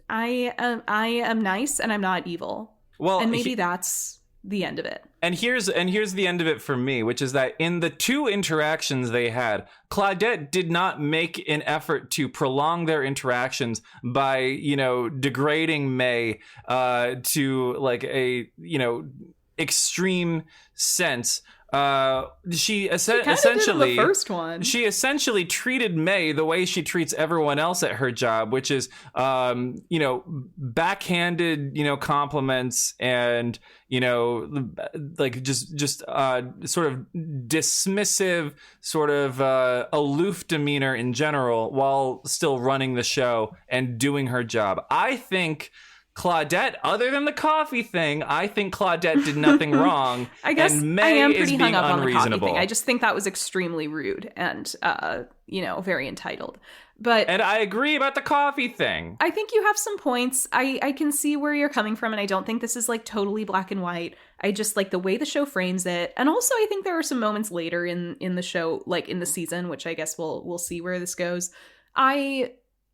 I am nice and I'm not evil. Well, and maybe that's the end of it. And here's the end of it for me, which is that in the 2 interactions they had, Claudette did not make an effort to prolong their interactions by, you know, degrading May to like a, you know, extreme sense. She essentially the first one. She essentially treated May the way she treats everyone else at her job, which is you know, backhanded, you know, compliments and, you know, like just sort of dismissive, sort of aloof demeanor in general while still running the show and doing her job. I think Claudette, other than the coffee thing, I think Claudette did nothing wrong. I guess and May I am is pretty being hung up on the coffee unreasonable. thing. I just think that was extremely rude and, you know, very entitled. And I agree about the coffee thing. I think you have some points. I can see where you're coming from, and I don't think this is like totally black and white. I just like the way the show frames it. And also I think there are some moments later in the show, like in the season, which I guess we'll see where this goes.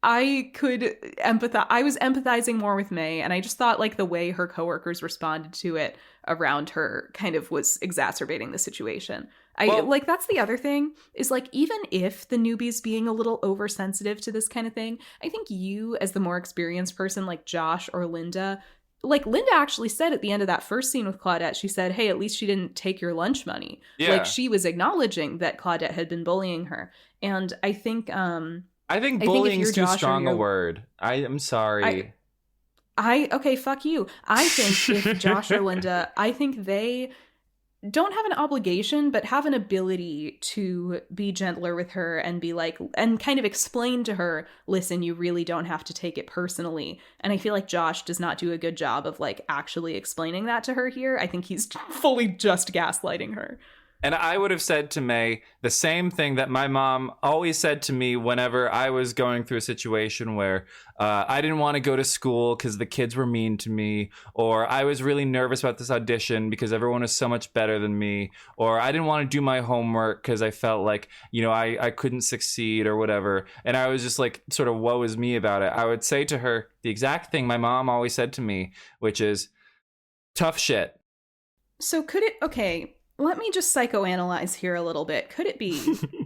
I could empathize. I was empathizing more with May, and I just thought like the way her coworkers responded to it around her kind of was exacerbating the situation. Like that's the other thing is like, even if the newbie's being a little oversensitive to this kind of thing, I think you as the more experienced person like Josh or Linda, like Linda actually said at the end of that first scene with Claudette, she said, hey, at least she didn't take your lunch money. Yeah. Like she was acknowledging that Claudette had been bullying her. And I think bullying is too strong a word. I'm sorry. Okay, fuck you. I think if Josh or Linda, I think they don't have an obligation, but have an ability to be gentler with her and be like, and kind of explain to her, listen, you really don't have to take it personally. And I feel like Josh does not do a good job of like actually explaining that to her here. I think he's fully just gaslighting her. And I would have said to May the same thing that my mom always said to me whenever I was going through a situation where I didn't want to go to school because the kids were mean to me, or I was really nervous about this audition because everyone was so much better than me, or I didn't want to do my homework because I felt like, you know, I couldn't succeed or whatever. And I was just like sort of woe is me about it. I would say to her the exact thing my mom always said to me, which is tough shit. So let me just psychoanalyze here a little bit. Could it be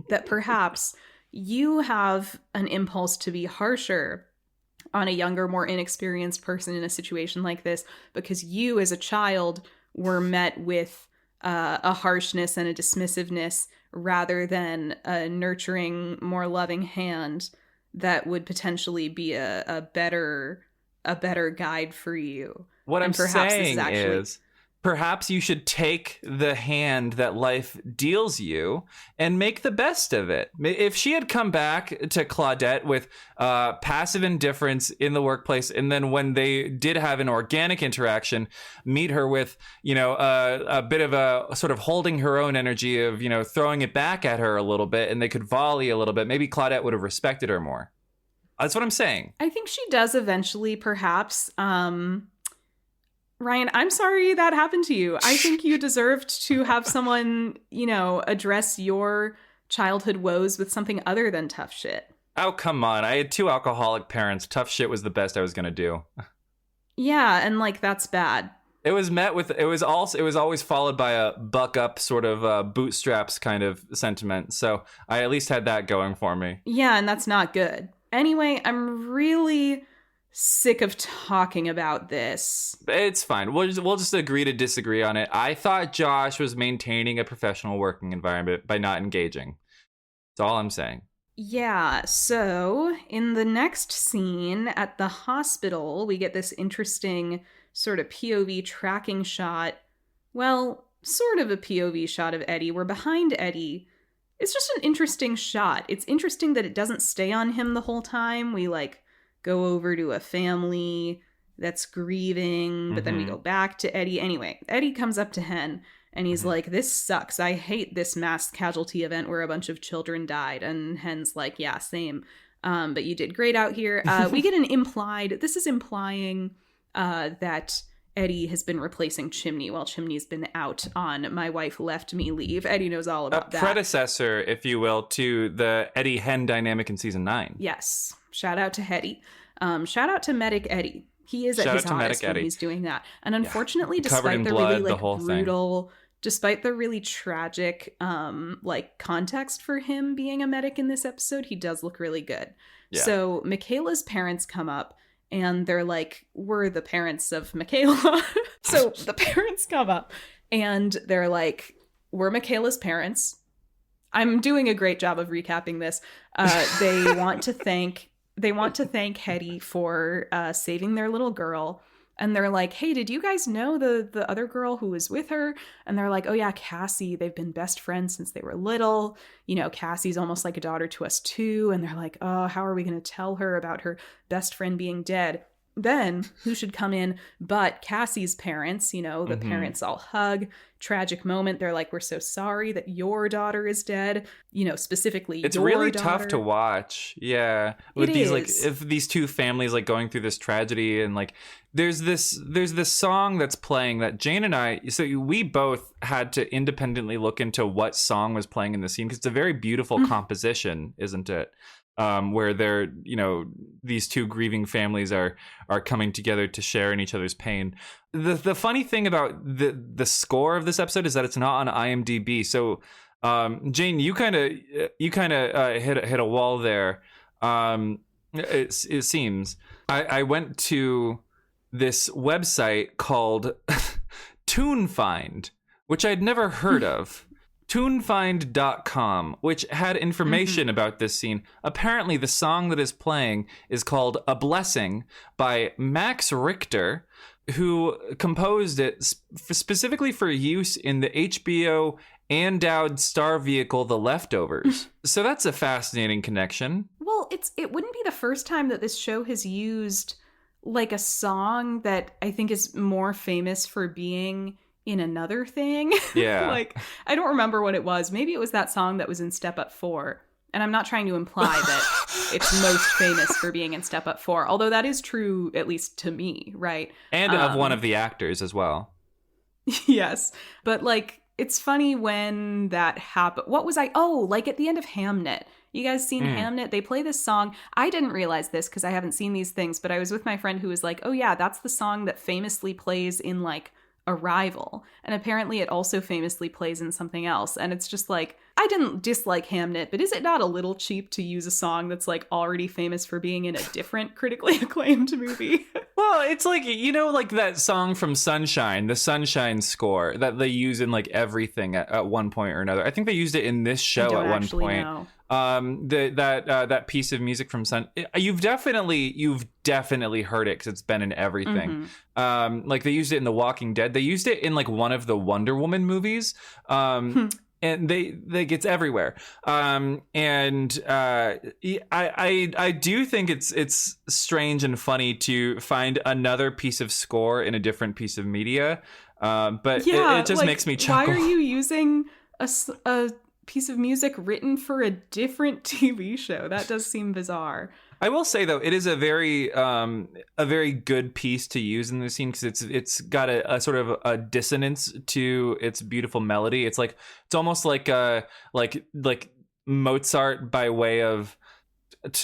that perhaps you have an impulse to be harsher on a younger, more inexperienced person in a situation like this because you as a child were met with a harshness and a dismissiveness rather than a nurturing, more loving hand that would potentially be a better guide for you? What I'm saying is perhaps you should take the hand that life deals you and make the best of it. If she had come back to Claudette with passive indifference in the workplace, and then when they did have an organic interaction, meet her with, you know, a bit of a sort of holding her own energy of, you know, throwing it back at her a little bit, and they could volley a little bit, maybe Claudette would have respected her more. That's what I'm saying. I think she does eventually, perhaps. Ryan, I'm sorry that happened to you. I think you deserved to have someone, you know, address your childhood woes with something other than tough shit. Oh, come on. I had 2 alcoholic parents. Tough shit was the best I was going to do. Yeah, and like that's bad. It was always followed by a buck up sort of bootstraps kind of sentiment. So I at least had that going for me. Yeah, and that's not good. Anyway, I'm really sick of talking about this. It's fine. We'll just agree to disagree on it. I thought Josh was maintaining a professional working environment by not engaging. That's all I'm saying. Yeah, so in the next scene at the hospital, we get this interesting sort of POV tracking shot. Well, sort of a POV shot of Eddie. We're behind Eddie. It's just an interesting shot. It's interesting that it doesn't stay on him the whole time. We like go over to a family that's grieving, but then we Mhm. go back to Eddie. Anyway, Eddie comes up to Hen and he's Mhm. like, this sucks. I hate this mass casualty event where a bunch of children died. And Hen's like, yeah, same. But you did great out here. We get this is implying that Eddie has been replacing Chimney while Chimney's been out on My Wife Left Me leave. Eddie knows all about that. Predecessor, if you will, to the Eddie Hen dynamic in season 9. Yes. Shout out to Hetty. Shout out to Medic Eddie. He is at his hottest when he's doing that. And unfortunately, despite the really like brutal, despite the really tragic like context for him being a medic in this episode, he does look really good. Yeah. So Michaela's parents come up and they're like, we're the parents of Michaela. So the parents come up and they're like, we're Michaela's parents. I'm doing a great job of recapping this. They want to thank Hetty for saving their little girl. And they're like, hey, did you guys know the other girl who was with her? And they're like, oh yeah, Cassie. They've been best friends since they were little. You know, Cassie's almost like a daughter to us too. And they're like, oh, how are we going to tell her about her best friend being dead? Then who should come in but Cassie's parents? You know, the parents all hug. Tragic moment. They're like, we're so sorry that your daughter is dead. You know, specifically it's your really daughter. Tough to watch. Yeah, with these like if these two families like going through this tragedy, and like there's this song that's playing that Jane and I, so we both had to independently look into what song was playing in the scene, because it's a very beautiful composition, isn't it? Where they're, you know, these two grieving families are coming together to share in each other's pain. The funny thing about the score of this episode is that it's not on IMDb. So, Jane, you kind of hit a wall there. It seems I went to this website called TuneFind, which I'd never heard of. TuneFind.com, which had information about this scene. Apparently, the song that is playing is called A Blessing by Max Richter, who composed it specifically for use in the HBO Andowed Star vehicle, The Leftovers. So that's a fascinating connection. Well, it wouldn't be the first time that this show has used like a song that I think is more famous for being in another thing. Yeah. Like, I don't remember what it was. Maybe it was that song that was in Step Up 4. And I'm not trying to imply that it's most famous for being in Step Up 4, although that is true, at least to me, right? And of one of the actors as well. Yes. But, like, it's funny when that happened. What was I? Oh, like at the end of Hamnet. You guys seen Hamnet? They play this song. I didn't realize this because I haven't seen these things, but I was with my friend who was like, oh yeah, that's the song that famously plays in, like, Arrival, and apparently it also famously plays in something else. And it's just like, I didn't dislike Hamnet, but is it not a little cheap to use a song that's like already famous for being in a different critically acclaimed movie? Well, it's like, you know, like that song from Sunshine, the Sunshine score that they use in like everything at one point or another. I think they used it in this show at one point. Know. That piece of music from you've definitely heard it because it's been in everything. Like they used it in The Walking Dead. They used it in like one of the Wonder Woman movies. And it's everywhere. I do think it's strange and funny to find another piece of score in a different piece of media. But yeah, it just makes me chuckle. Why are you using a piece of music written for a different TV show? That does seem bizarre. I will say though, it is a very good piece to use in the scene because it's got a sort of a dissonance to its beautiful melody. It's almost like Mozart by way of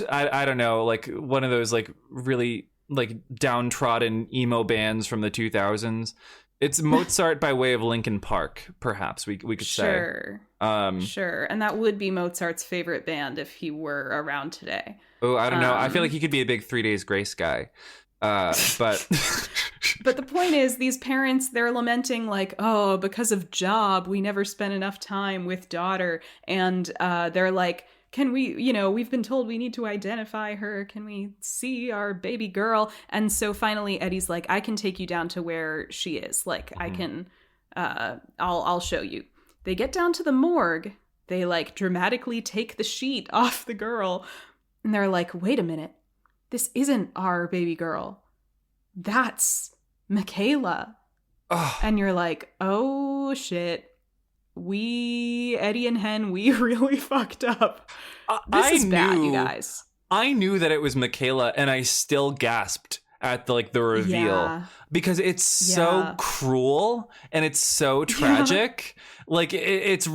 I don't know, like one of those like really like downtrodden emo bands from the 2000s. It's Mozart by way of Linkin Park, perhaps we could say. Sure. And that would be Mozart's favorite band if he were around today. Oh, I don't know. I feel like he could be a big 3 Days Grace guy. But but the point is, these parents, they're lamenting like, oh, because of job, we never spent enough time with daughter. And they're like, can we, we've been told we need to identify her. Can we see our baby girl? And so finally, Eddie's like, I can take you down to where she is. Like, I can, I'll show you. They get down to the morgue. They like dramatically take the sheet off the girl. And they're like, wait a minute. This isn't our baby girl. that's Michaela. Oh, And you're like, oh shit. Eddie and Hen, we really fucked up. This is bad, you guys. I knew that it was Michaela, and I still gasped at the reveal because it's so cruel and it's so tragic. Like it's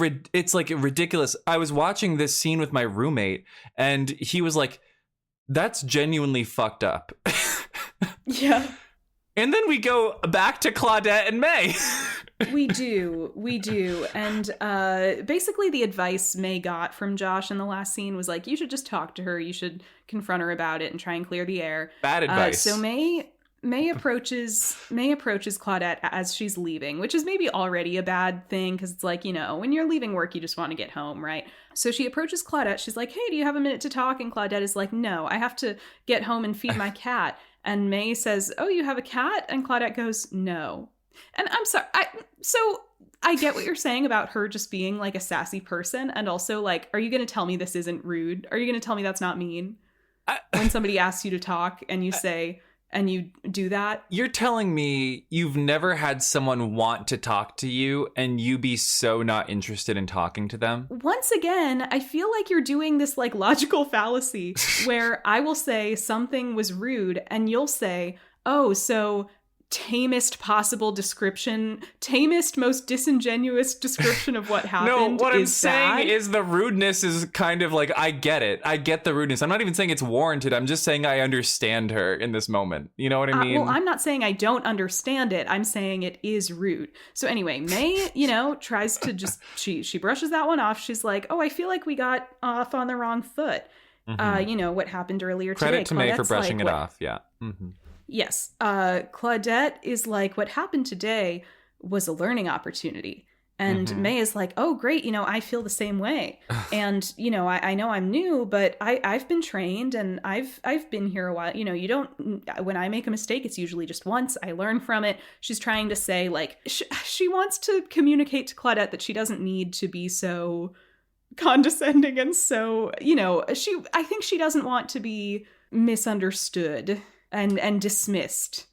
like ridiculous. I was watching this scene with my roommate, and he was like, "That's genuinely fucked up." Yeah. And then we go back to Claudette and May. We do. And basically the advice May got from Josh in the last scene was like, you should just talk to her. You should confront her about it and try and clear the air. Bad advice. So May approaches Claudette as she's leaving, which is maybe already a bad thing because it's like, when you're leaving work, you just want to get home, right? So she approaches Claudette. She's like, hey, do you have a minute to talk? And Claudette is like, no, I have to get home and feed my cat. And May says, oh, you have a cat? And Claudette goes, no. And I'm sorry. So I get what you're saying about her just being like a sassy person. And also like, are you going to tell me this isn't rude? Are you going to tell me that's not mean? When somebody asks you to talk and you say, and you do that. You're telling me you've never had someone want to talk to you and you be so not interested in talking to them? Once again, I feel like you're doing this like logical fallacy where I will say something was rude and you'll say, oh, so tamest possible description, tamest, most disingenuous description of what happened. No, what I'm bad. saying is the rudeness is kind of like, I get it. I get the rudeness. I'm not even saying it's warranted. I'm just saying I understand her in this moment. You know what I mean? Well, I'm not saying I don't understand it. I'm saying it is rude. So anyway, May, tries to just, she brushes that one off. She's like, oh, I feel like we got off on the wrong foot. Mm-hmm. What happened earlier today. Credit to May for brushing it off. Yeah. Mm-hmm. Yes. Claudette is like, what happened today was a learning opportunity. And May is like, oh, great. I feel the same way. And, I know I'm new, but I've been trained and I've been here a while. You don't, when I make a mistake, it's usually just once. I learn from it. She's trying to say like, she wants to communicate to Claudette that she doesn't need to be so condescending and so, I think she doesn't want to be misunderstood and dismissed.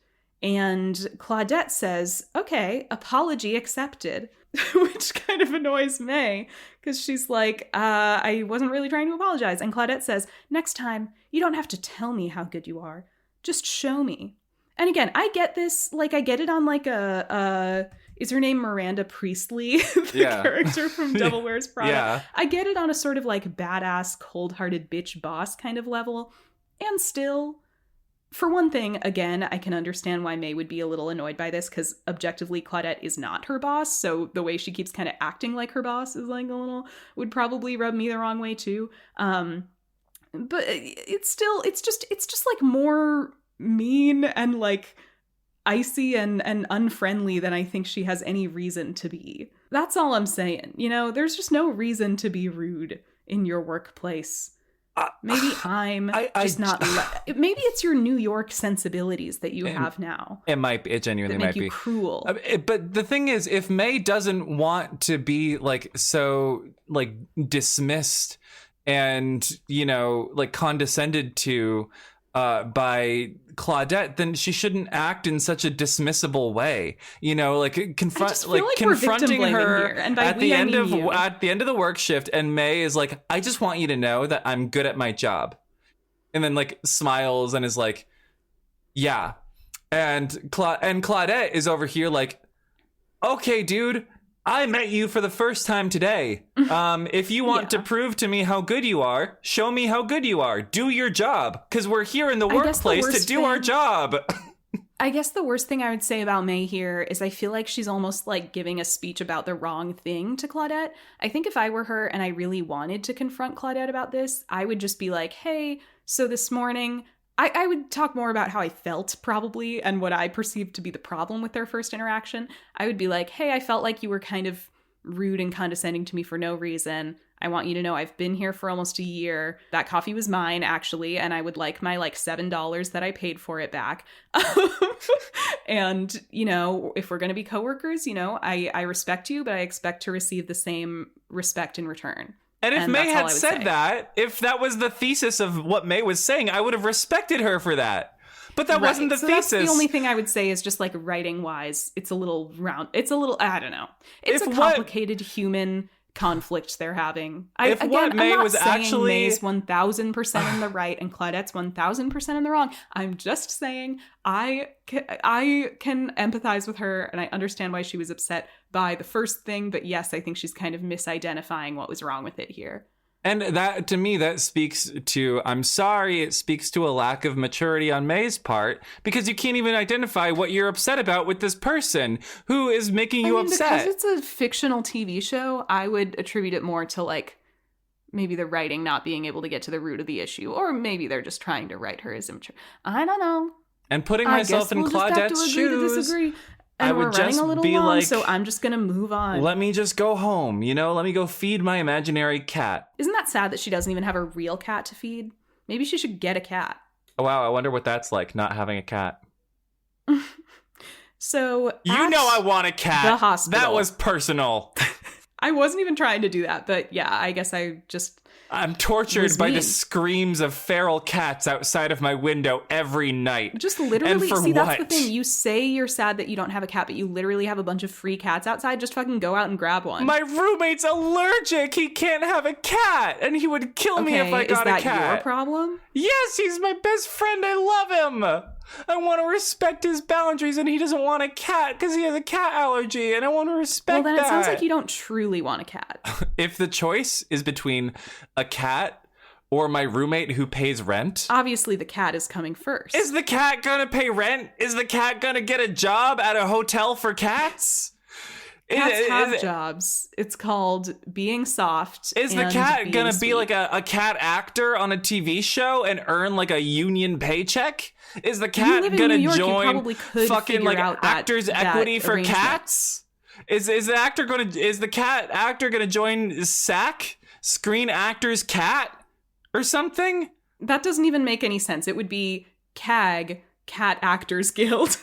And Claudette says, okay, apology accepted, which kind of annoys May because she's like, I wasn't really trying to apologize. And Claudette says, next time, you don't have to tell me how good you are. Just show me. And again, I get this, like I get it on like is her name Miranda Priestley, the character from Devil Wears Prada? Yeah. I get it on a sort of like badass, cold-hearted bitch boss kind of level. And still, for one thing, again, I can understand why May would be a little annoyed by this because objectively Claudette is not her boss. So the way she keeps kind of acting like her boss is like would probably rub me the wrong way too. But it's just like more mean and like icy and unfriendly than I think she has any reason to be. That's all I'm saying. There's just no reason to be rude in your workplace. Maybe I'm just not. Maybe it's your New York sensibilities that you have now. It might be. It genuinely might be. That make you cruel. But the thing is, if May doesn't want to be like so like dismissed and like condescended to by Claudette, then she shouldn't act in such a dismissible way. Confronting her at the end of the work shift, and May is like, I just want you to know that I'm good at my job. And then like smiles and is like, yeah. And Claudette is over here like, okay, dude, I met you for the first time today. If you want to prove to me how good you are, show me how good you are. Do your job. Because we're here in the workplace to do our job. I guess the worst thing I would say about May here is I feel like she's almost like giving a speech about the wrong thing to Claudette. I think if I were her and I really wanted to confront Claudette about this, I would just be like, hey, so this morning... I would talk more about how I felt, probably, and what I perceived to be the problem with their first interaction. I would be like, hey, I felt like you were kind of rude and condescending to me for no reason. I want you to know I've been here for almost a year. That coffee was mine, actually, and I would like my like $7 that I paid for it back. And, if we're going to be coworkers, I respect you, but I expect to receive the same respect in return. And if May had said that, if that was the thesis of what May was saying, I would have respected her for that. But that wasn't the so thesis. That's the only thing I would say is just like writing wise, it's a little round. It's a little, I don't know. It's If a complicated human conflict they're having. If Again, what May I'm not was saying actually- May's 1000% in the right and Claudette's 1000% in the wrong. I'm just saying I can empathize with her and I understand why she was upset by the first thing. But yes, I think she's kind of misidentifying what was wrong with it here. And that, to me, that speaks to, I'm sorry, it speaks to a lack of maturity on May's part, because you can't even identify what you're upset about with this person who is making you upset. Because it's a fictional TV show, I would attribute it more to like maybe the writing not being able to get to the root of the issue, or maybe they're just trying to write her as immature. I don't know. And putting myself in Claudette's shoes, and I we're would running just a little be long, like, so I'm just gonna move on. let me just go home, let me go feed my imaginary cat. Isn't that sad that she doesn't even have a real cat to feed? Maybe she should get a cat. Oh, wow, I wonder what that's like, not having a cat. So I want a cat. The hospital. That was personal. I wasn't even trying to do that, but yeah, I guess I'm tortured by mean. the screams of feral cats outside of my window every night. Just literally, And for see, that's the what? thing. You say you're sad that you don't have a cat, but you literally have a bunch of free cats outside. Just fucking go out and grab one. My roommate's allergic. He can't have a cat, and he would kill me if I got a cat. Is that your problem? Yes, he's my best friend. I love him. I want to respect his boundaries, and he doesn't want a cat because he has a cat allergy, and I want to respect Well, then that. it sounds like you don't truly want a cat. If the choice is between a cat or my roommate who pays rent, Obviously, the cat is coming first. is the cat gonna pay rent? Is the cat gonna get a job at a hotel for cats? Cats have jobs. It's called being soft. Is the and cat being gonna sweet. be like a cat actor on a TV show and earn like a union paycheck? Is the cat live in gonna New York, you join probably could fucking figure like out that- actors that equity for arrangement. cats? Is the cat actor gonna join SAC, Screen Actors Cat, or something? That doesn't even make any sense. It would be CAG, Cat Actors Guild.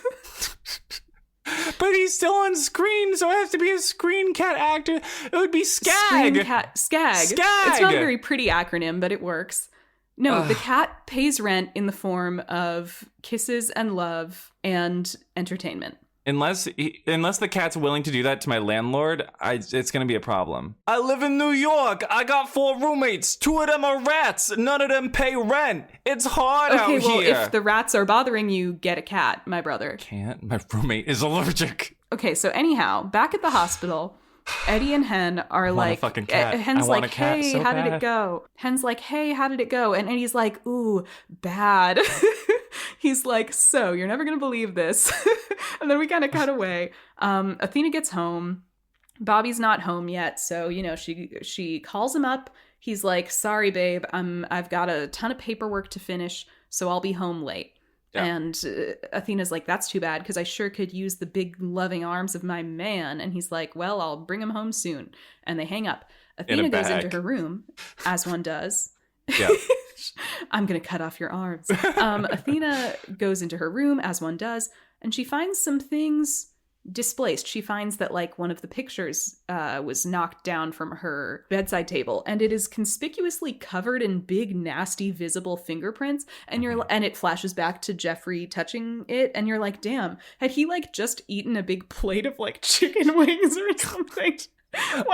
But he's still on screen, so it has to be a screen cat actor. It would be SCAG. Skag. It's not a very pretty acronym, but it works. No, the cat pays rent in the form of kisses and love and entertainment. Unless the cat's willing to do that to my landlord, it's going to be a problem. I live in New York. I got 4 roommates. 2 of them are rats. None of them pay rent. It's hard out Okay, well, here. if the rats are bothering you, get a cat, my brother. Can't. My roommate is allergic. Okay, so anyhow, back at the hospital, Eddie and Hen are want a like, fucking cat. Hen's I want like, a cat hey, so how did bad." it go? Hen's like, hey, how did it go? And Eddie's like, ooh, bad. He's like, so you're never gonna believe this. And then we kind of cut away. Athena gets home. Bobby's not home yet, so she calls him up. He's like, sorry, babe, I've got a ton of paperwork to finish, so I'll be home late. Yeah. And Athena's like, that's too bad, because I sure could use the big loving arms of my man. And he's like, well, I'll bring him home soon. And they hang up. Athena goes into her room, as one does. Yeah. I'm going to cut off your arms. Athena goes into her room, as one does, and she finds some things displaced. She finds that like one of the pictures was knocked down from her bedside table, and it is conspicuously covered in big, nasty, visible fingerprints. And and it flashes back to Jeffrey touching it, and you're like, damn, had he like just eaten a big plate of like chicken wings or something?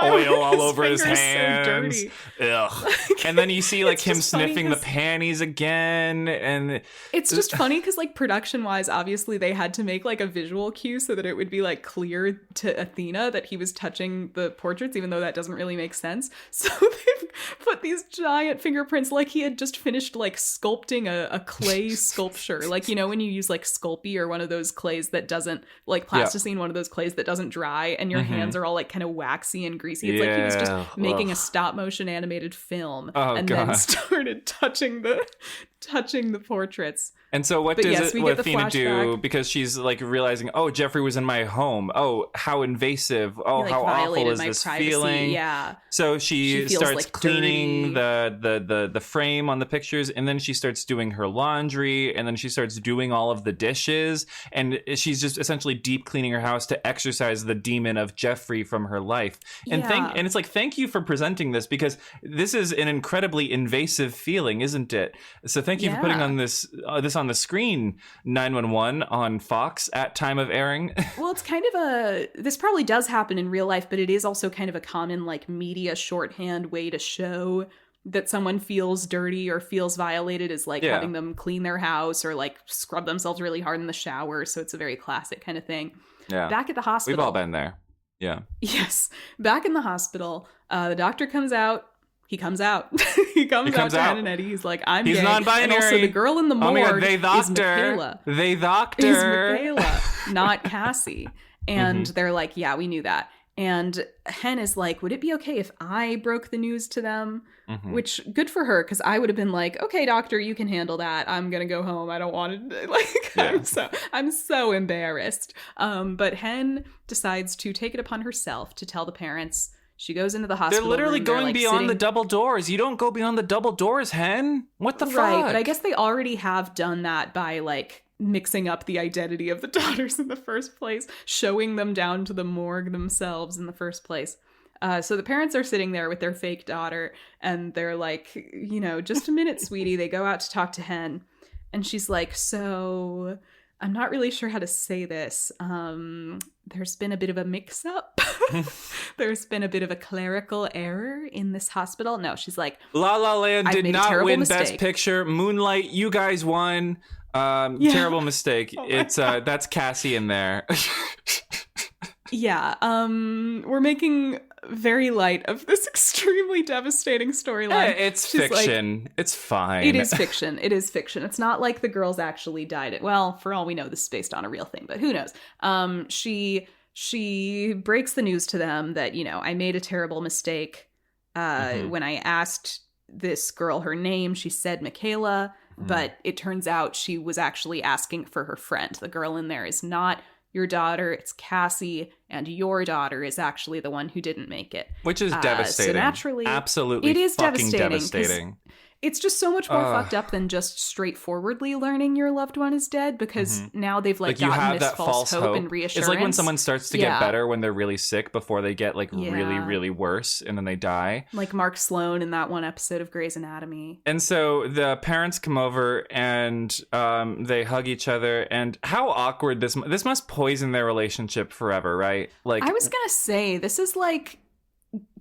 Oil all over his fingers hands. So dirty? Ugh. And then you see like It's him just funny sniffing the 'cause- panties again, and It's just funny because like production wise, obviously they had to make like a visual cue so that it would be like clear to Athena that he was touching the portraits, even though that doesn't really make sense. So they've put these giant fingerprints like he had just finished like sculpting a clay sculpture. Like, when you use like Sculpey or one of those clays that doesn't like plasticine, one of those clays that doesn't dry, and your hands are all like kind of waxy and greasy. It's like he was just making a stop motion animated film and then started touching the portraits. And so what does yes, what Athena do? flashback. Because she's like realizing, oh, Jeffrey was in my home. Oh, how invasive. Oh, He, how awful violated is my this privacy. feeling? Yeah. So She feels, starts like, cleaning dirty. the frame on the pictures, and then she starts doing her laundry, and then she starts doing all of the dishes, and she's just essentially deep cleaning her house to exorcise the demon of Jeffrey from her life. And and it's like, thank you for presenting this, because this is an incredibly invasive feeling, isn't it? So thank you for putting on this on the screen. 911 on Fox at time of airing. Well, it's kind of this probably does happen in real life, but it is also kind of a common like media shorthand way to show that someone feels dirty or feels violated, is like having them clean their house or like scrub themselves really hard in the shower. So it's a very classic kind of thing. Yeah. Back at the hospital. We've all been there. Yeah. Yes. Back in the hospital, the doctor comes out. He comes out. he comes out to Hen and Eddie. He's like, he's gay. Non-binary. And also the girl in the morgue is Michaela. They doctor. Is Michaela, not Cassie. And they're like, yeah, we knew that. And Hen is like, would it be okay if I broke the news to them? Which, good for her, because I would have been like, okay, doctor, you can handle that. I'm going to go home. I don't want to, like, I'm so embarrassed. But Hen decides to take it upon herself to tell the parents. She goes into the hospital. They're literally going like, beyond the double doors. You don't go beyond the double doors, Hen. What the fuck? Right, but I guess they already have done that by, like, mixing up the identity of the daughters in the first place, showing them down to the morgue themselves in the first place. So the parents are sitting there with their fake daughter, and they're like, you know, just a minute, sweetie. They go out to talk to Hen, and she's like, so I'm not really sure how to say this. There's been a bit of a mix-up. There's been a bit of a clerical error in this hospital. No, she's like, La La Land did not win mistake. Best Picture. Moonlight, you guys won. Terrible mistake. It's that's Cassie in there. Yeah, we're making very light of this extremely devastating storyline. It's fiction. Like, it's fine. It is fiction. It is fiction. It's not like the girls actually died. Well, for all we know, this is based on a real thing, but who knows? She breaks the news to them that, you know, I made a terrible mistake. When I asked this girl her name, she said Michaela, but it turns out she was actually asking for her friend. The girl in there is not your daughter, it's Cassie, and your daughter is actually the one who didn't make it. Which is devastating. So naturally, absolutely it is fucking devastating. It's just so much more fucked up than just straightforwardly learning your loved one is dead, because now they've like you gotten have this that false hope and reassurance. It's like when someone starts to get better when they're really sick before they get like really, really worse and then they die. Like Mark Sloan in that one episode of Grey's Anatomy. And so the parents come over and they hug each other, and how awkward this must poison their relationship forever, right? Like, I was gonna say, this is like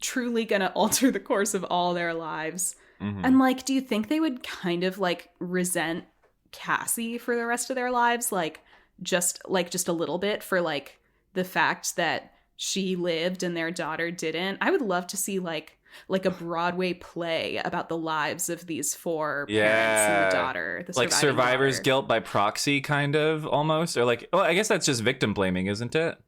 truly gonna alter the course of all their lives. And like, do you think they would kind of like resent Cassie for the rest of their lives? Like just a little bit for like the fact that she lived and their daughter didn't. I would love to see like a Broadway play about the lives of these four parents and the daughter. The like survivor's guilt by proxy, kind of, almost. Or like, well, I guess that's just victim blaming, isn't it?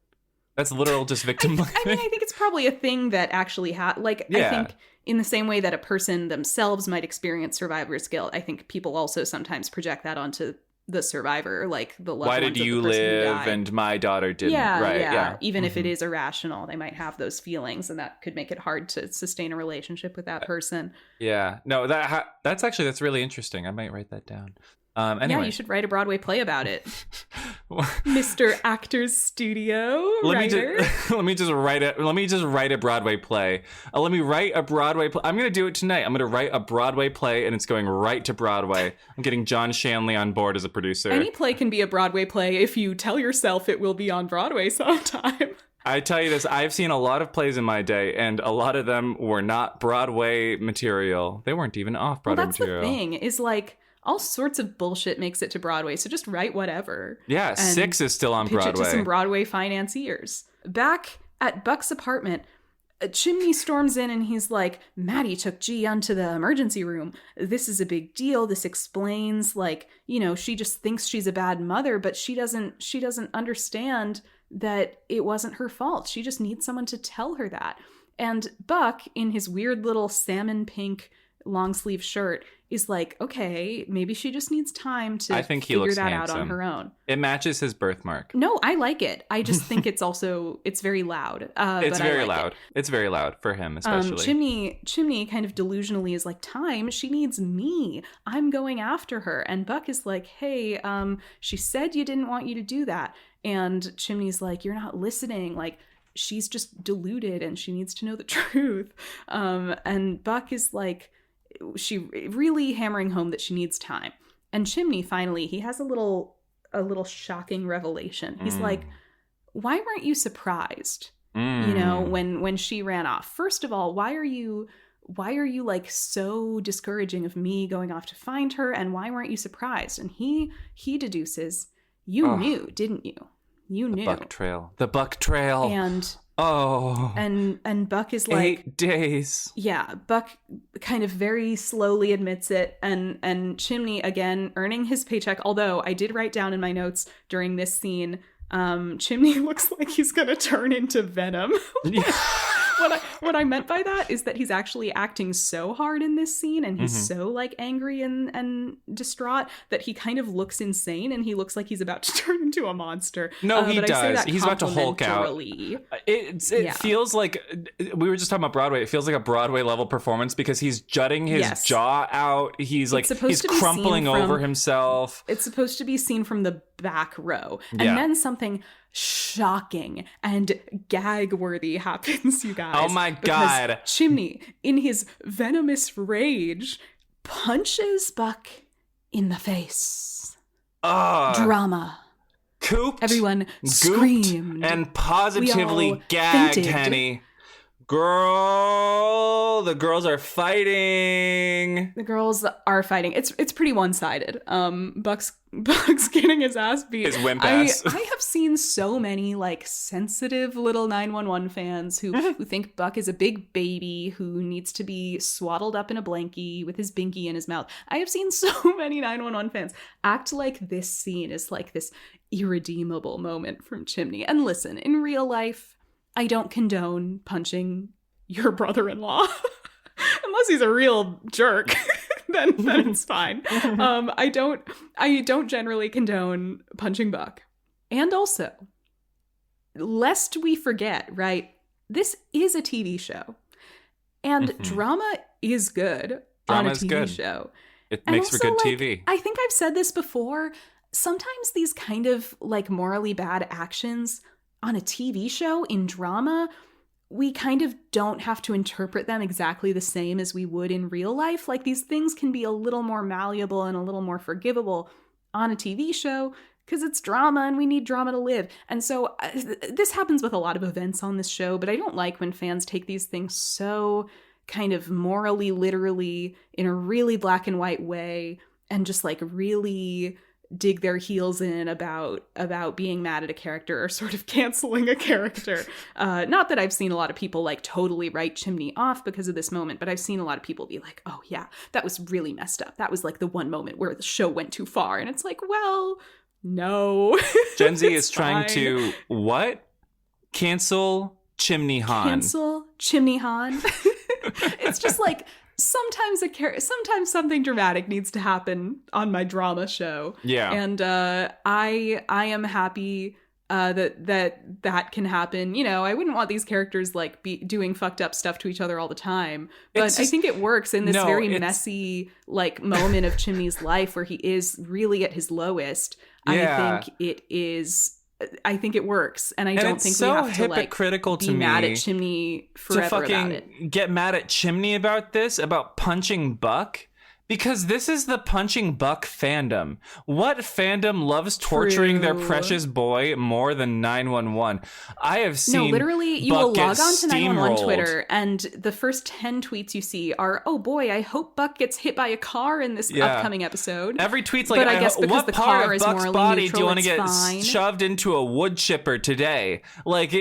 That's literal just victim blaming. I mean, I think it's probably a thing that actually I think in the same way that a person themselves might experience survivor's guilt, I think people also sometimes project that onto the survivor, like the loved Why ones did of you the person who live died. and my daughter didn't? Yeah. Even if it is irrational, they might have those feelings, and that could make it hard to sustain a relationship with that person. Yeah. No, that's really interesting. I might write that down. Anyway. Yeah, you should write a Broadway play about it. Mr. Actors Studio writer. Let me just write a Broadway play. Let me write a Broadway play. I'm going to do it tonight. I'm going to write a Broadway play, and it's going right to Broadway. I'm getting John Shanley on board as a producer. Any play can be a Broadway play if you tell yourself it will be on Broadway sometime. I tell you this, I've seen a lot of plays in my day, and a lot of them were not Broadway material. They weren't even off-Broadway material. That's the thing, is like, all sorts of bullshit makes it to Broadway, so just write whatever. Yeah, Six is still on Broadway. Pitch it to some Broadway financiers. Back at Buck's apartment, Chimney storms in and he's like, Maddie took G onto the emergency room. This is a big deal. This explains, like, you know, she just thinks she's a bad mother, but she doesn't understand that it wasn't her fault. She just needs someone to tell her that. And Buck, in his weird little salmon pink long sleeve shirt, is like, okay, maybe she just needs time to figure that out on her own. It matches his birthmark. No, I like it. I just think it's very loud. It's very loud. It's very loud for him, especially. Chimney kind of delusionally is like, time, she needs me. I'm going after her. And Buck is like, hey, she said you didn't want you to do that. And Chimney's like, you're not listening. Like, she's just deluded and she needs to know the truth. And Buck is like, she really hammering home that she needs time. And Chimney, finally, he has a little shocking revelation. He's like, why weren't you surprised? You know, when she ran off. First of all, why are you like so discouraging of me going off to find her, and why weren't you surprised? And he deduces, you knew, didn't you? You knew. The buck trail. And Buck is like 8 days. Yeah, Buck kind of very slowly admits it, and Chimney, again, earning his paycheck. Although I did write down in my notes during this scene, Chimney looks like he's gonna turn into Venom. What I meant by that is that he's actually acting so hard in this scene, and he's so like angry and distraught that he kind of looks insane, and he looks like he's about to turn into a monster. No, he does. He's about to Hulk out. It feels like, we were just talking about Broadway. It feels like a Broadway level performance because he's jutting his jaw out. He's like, he's crumpling over himself. It's supposed to be seen from the back row. And then something shocking and gag-worthy happens, you guys. Oh my God. Chimney, in his venomous rage, punches Buck in the face. Drama. Cooped. Everyone screamed. And positively gagged, fainted. Henny. Girl, the girls are fighting. The girls are fighting. It's pretty one-sided. Buck's getting his ass beat. His wimp ass. I have seen so many like sensitive little 911 fans who think Buck is a big baby who needs to be swaddled up in a blankie with his binky in his mouth. I have seen so many 911 fans act like this scene is like this irredeemable moment from Chimney. And listen, in real life, I don't condone punching your brother-in-law unless he's a real jerk. then it's fine. I don't generally condone punching Buck. And also, lest we forget, right? This is a TV show, and drama is good on a TV show. It makes for good TV. I think I've said this before. Sometimes these kind of like morally bad actions on a TV show in drama, we kind of don't have to interpret them exactly the same as we would in real life. Like, these things can be a little more malleable and a little more forgivable on a TV show because it's drama and we need drama to live. And so this happens with a lot of events on this show, but I don't like when fans take these things so kind of morally, literally, in a really black and white way, and just like really dig their heels in about being mad at a character or sort of canceling a character. Not that I've seen a lot of people like totally write Chimney off because of this moment, but I've seen a lot of people be like, oh yeah, that was really messed up. That was like the one moment where the show went too far. And it's like, well, no. Gen Z is trying to what? Cancel Chimney Han. Cancel Chimney Han. It's just like, sometimes something dramatic needs to happen on my drama show. Yeah. And I am happy that can happen. You know, I wouldn't want these characters like be doing fucked up stuff to each other all the time. But I think it works in this messy like moment of Chimney's life where he is really at his lowest. Yeah. I think it works, and I don't think we have to like be mad at Chimney forever about it. Get mad at Chimney about this, about punching Buck, because this is the punching Buck fandom. What fandom loves torturing their precious boy more than 911? I have seen literally, you Buck will log get on to 911 steamrolled. Twitter, and the first 10 tweets you see are, "Oh boy, I hope Buck gets hit by a car in this upcoming episode." Every tweet's like, but I guess because what the part car of is Buck's morally body neutral, do you want to it's get fine. shoved into a wood chipper today? Like,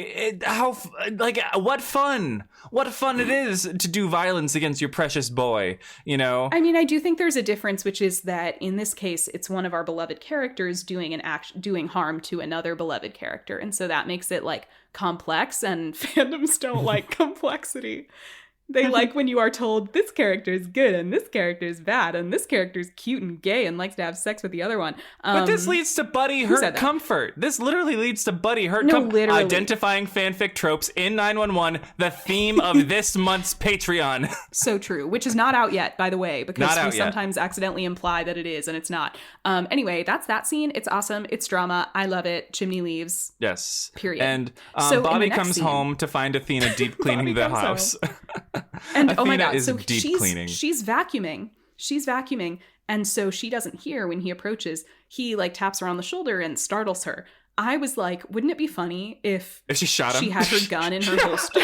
what fun? What fun it is to do violence against your precious boy, you know? I mean, I do think there's a difference, which is that in this case, it's one of our beloved characters doing doing harm to another beloved character. And so that makes it like complex, and fandoms don't like complexity. They like when you are told this character is good and this character is bad and this character is cute and gay and likes to have sex with the other one. But this leads to buddy hurt comfort. This literally leads to buddy hurt comfort. Literally. Identifying fanfic tropes in 911, the theme of this month's Patreon. So true, which is not out yet, by the way, because we yet. sometimes accidentally imply that it is, and it's not. Anyway, that's that scene. It's awesome. It's drama. I love it. Chimney leaves. Yes. Period. And So in Bobby the next comes scene- home to find Athena deep cleaning the house. And oh my Athena God, is so deep cleaning. she's vacuuming. She's vacuuming. And so she doesn't hear when he approaches. He like taps her on the shoulder and startles her. I was like, wouldn't it be funny if she shot him? She had her gun in her holster.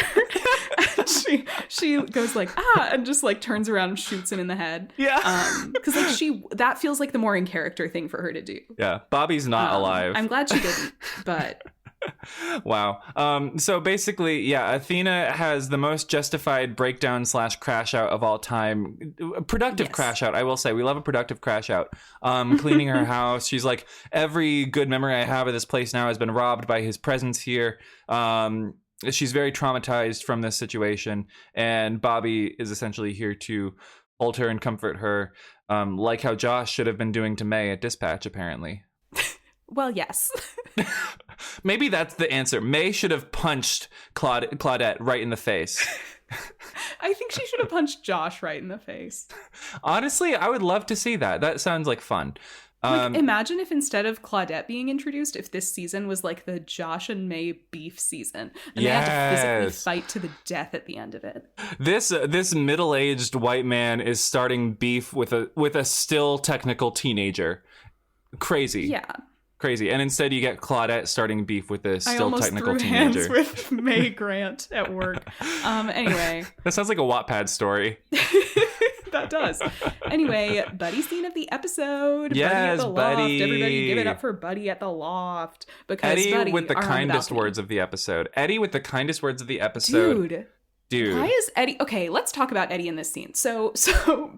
And she goes like, and just like turns around and shoots him in the head. Yeah. Because like that feels like the more in character thing for her to do. Yeah. Bobby's not alive. I'm glad she didn't, but wow. So basically, yeah, Athena has the most justified breakdown / crash out of all time. Productive crash out, I will say. We love a productive crash out. Cleaning her house. She's like, every good memory I have of this place now has been robbed by his presence here. She's very traumatized from this situation, and Bobby is essentially here to hold her and comfort her, like how Josh should have been doing to May at Dispatch, apparently. Well, yes. Maybe that's the answer. May should have punched Claudette right in the face. I think she should have punched Josh right in the face. Honestly, I would love to see that. That sounds like fun. Like, imagine if instead of Claudette being introduced, if this season was like the Josh and May beef season, and they had to physically fight to the death at the end of it. This middle-aged white man is starting beef with a still technical teenager. Crazy. Yeah. Crazy. And instead you get Claudette starting beef with a still technical teenager. I almost threw hands with May Grant at work. Anyway. That sounds like a Wattpad story. That does. Anyway, Buddy scene of the episode. Yes, Buddy at the Buddy. loft. Everybody give it up for Buddy at the loft. Because Eddie Buddy with the kindest words of the episode. Eddie with the kindest words of the episode. Dude. Why is Eddie... Okay, let's talk about Eddie in this scene. So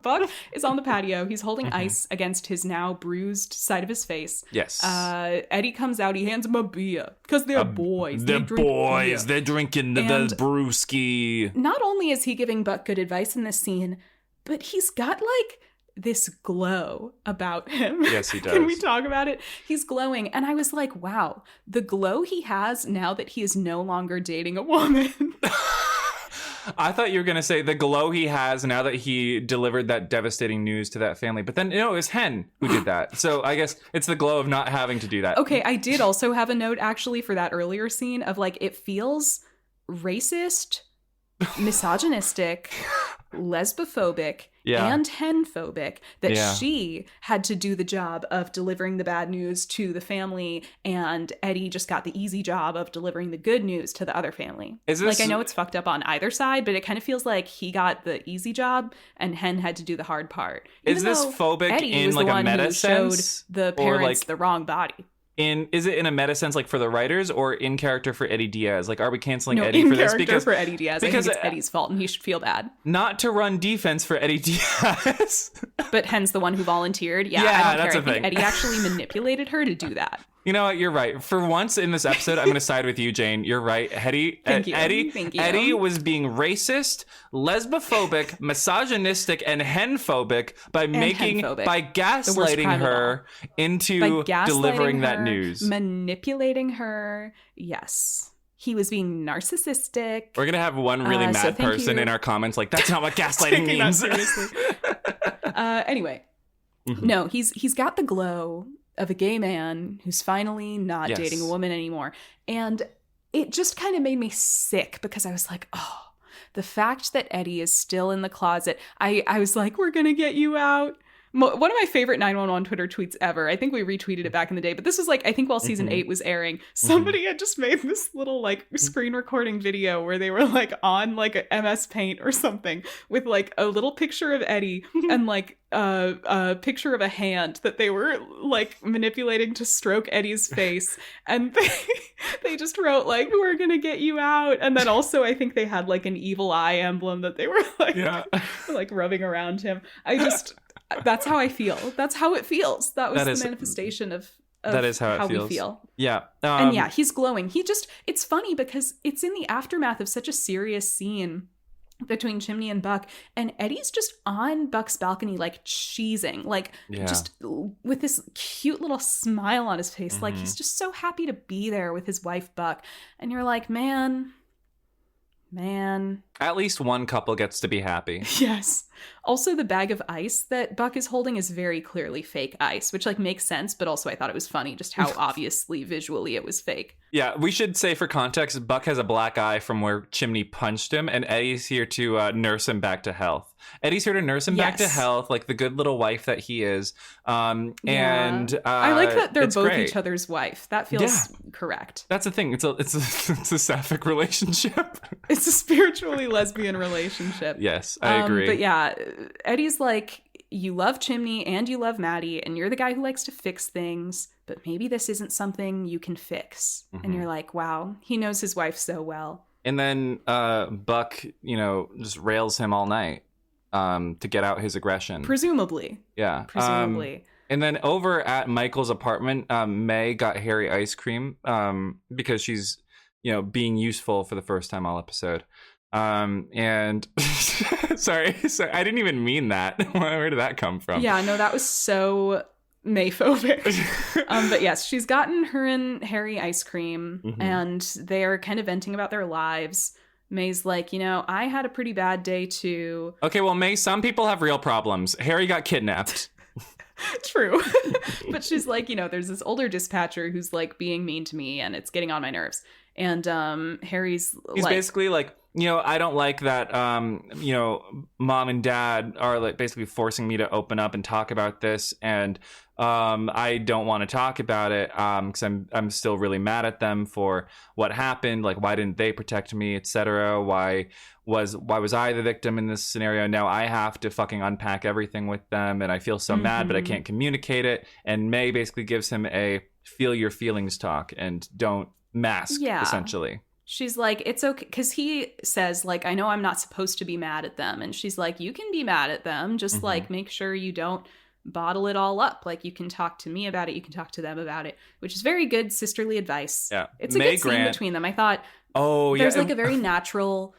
Buck is on the patio. He's holding ice against his now bruised side of his face. Yes. Eddie comes out. He hands him a beer. Because they're boys. They're boys. They're drinking the brewski. Not only is he giving Buck good advice in this scene, but he's got like this glow about him. Yes, he does. Can we talk about it? He's glowing. And I was like, wow, the glow he has now that he is no longer dating a woman. I thought you were going to say the glow he has now that he delivered that devastating news to that family. But then, no, it was Hen who did that. So I guess it's the glow of not having to do that. Okay, I did also have a note actually for that earlier scene of like, it feels racist, misogynistic, lesbophobic, and henphobic that she had to do the job of delivering the bad news to the family, and Eddie just got the easy job of delivering the good news to the other family. Like, I know it's fucked up on either side, but it kind of feels like he got the easy job and Hen had to do the hard part. Is this phobic Eddie in like a meta sense? Showed the parents the wrong body. Is it in a meta sense, like for the writers, or in character for Eddie Diaz? Like, are we canceling Eddie for this? Because for Eddie Diaz, I think it's Eddie's fault, and he should feel bad. Not to run defense for Eddie Diaz, but Hen's the one who volunteered. Yeah, I don't care. I think Eddie actually manipulated her to do that. You know what? You're right. For once in this episode, I'm going to side with you, Jane. You're right. Thank you. Eddie was being racist, lesbophobic, misogynistic, and henphobic by gaslighting her into delivering that news. Manipulating her. Yes. He was being narcissistic. We're going to have one really mad person in our comments like, that's not what gaslighting means. Seriously. Anyway. No, he's got the glow of a gay man who's finally not dating a woman anymore. And it just kind of made me sick because I was like, oh, the fact that Eddie is still in the closet. I was like, we're going to get you out. One of my favorite 911 Twitter tweets ever. I think we retweeted it back in the day, but this was like, I think while season 8 was airing, somebody had just made this little like screen recording video where they were like on like a MS Paint or something with like a little picture of Eddie and like a picture of a hand that they were like manipulating to stroke Eddie's face. And they just wrote like, we're going to get you out. And then also I think they had like an evil eye emblem that they were like, like rubbing around him. That's how I feel. That's how it feels. That was the manifestation of that is how we feel. Yeah. And yeah, he's glowing. It's funny because it's in the aftermath of such a serious scene between Chimney and Buck, and Eddie's just on Buck's balcony, like cheesing, like just with this cute little smile on his face. Like he's just so happy to be there with his wife, Buck. And you're like, man. At least one couple gets to be happy. Yes. Also, the bag of ice that Buck is holding is very clearly fake ice, which like makes sense, but also I thought it was funny just how obviously visually it was fake. Yeah, we should say for context, Buck has a black eye from where Chimney punched him, and Eddie's here to nurse him back to health. Eddie's here to nurse him back to health, like the good little wife that he is. And I like that they're both great. each other's wife. That feels correct. That's the thing. It's a sapphic relationship. It's a spiritually lesbian relationship. Yes, I agree. But yeah, Eddie's like, you love Chimney and you love Maddie, and you're the guy who likes to fix things, but maybe this isn't something you can fix. Mm-hmm. And you're like, wow, he knows his wife so well. And then Buck, just rails him all night to get out his aggression. Presumably. Yeah. Presumably. And then over at Michael's apartment, May got Harry ice cream because she's, being useful for the first time all episode. And sorry, I didn't even mean that. Where did that come from? Yeah, no, that was so Mayphobic. But yes, she's gotten her and Harry ice cream, and they're kind of venting about their lives. May's like, I had a pretty bad day too. Okay, well, May, some people have real problems. Harry got kidnapped. True. But she's like, there's this older dispatcher who's like being mean to me and it's getting on my nerves. And Harry's He's basically like, I don't like that, mom and dad are like basically forcing me to open up and talk about this. And I don't want to talk about it because I'm still really mad at them for what happened. Like, why didn't they protect me, etc.? Why was I the victim in this scenario? Now I have to fucking unpack everything with them. And I feel so mad, but I can't communicate it. And May basically gives him a feel your feelings talk and don't mask, essentially. She's like, it's okay, because he says, like, I know I'm not supposed to be mad at them. And she's like, you can be mad at them. Just, like, make sure you don't bottle it all up. Like, you can talk to me about it. You can talk to them about it, which is very good sisterly advice. Yeah. It's a good scene between them. I thought, there's, like, a very natural,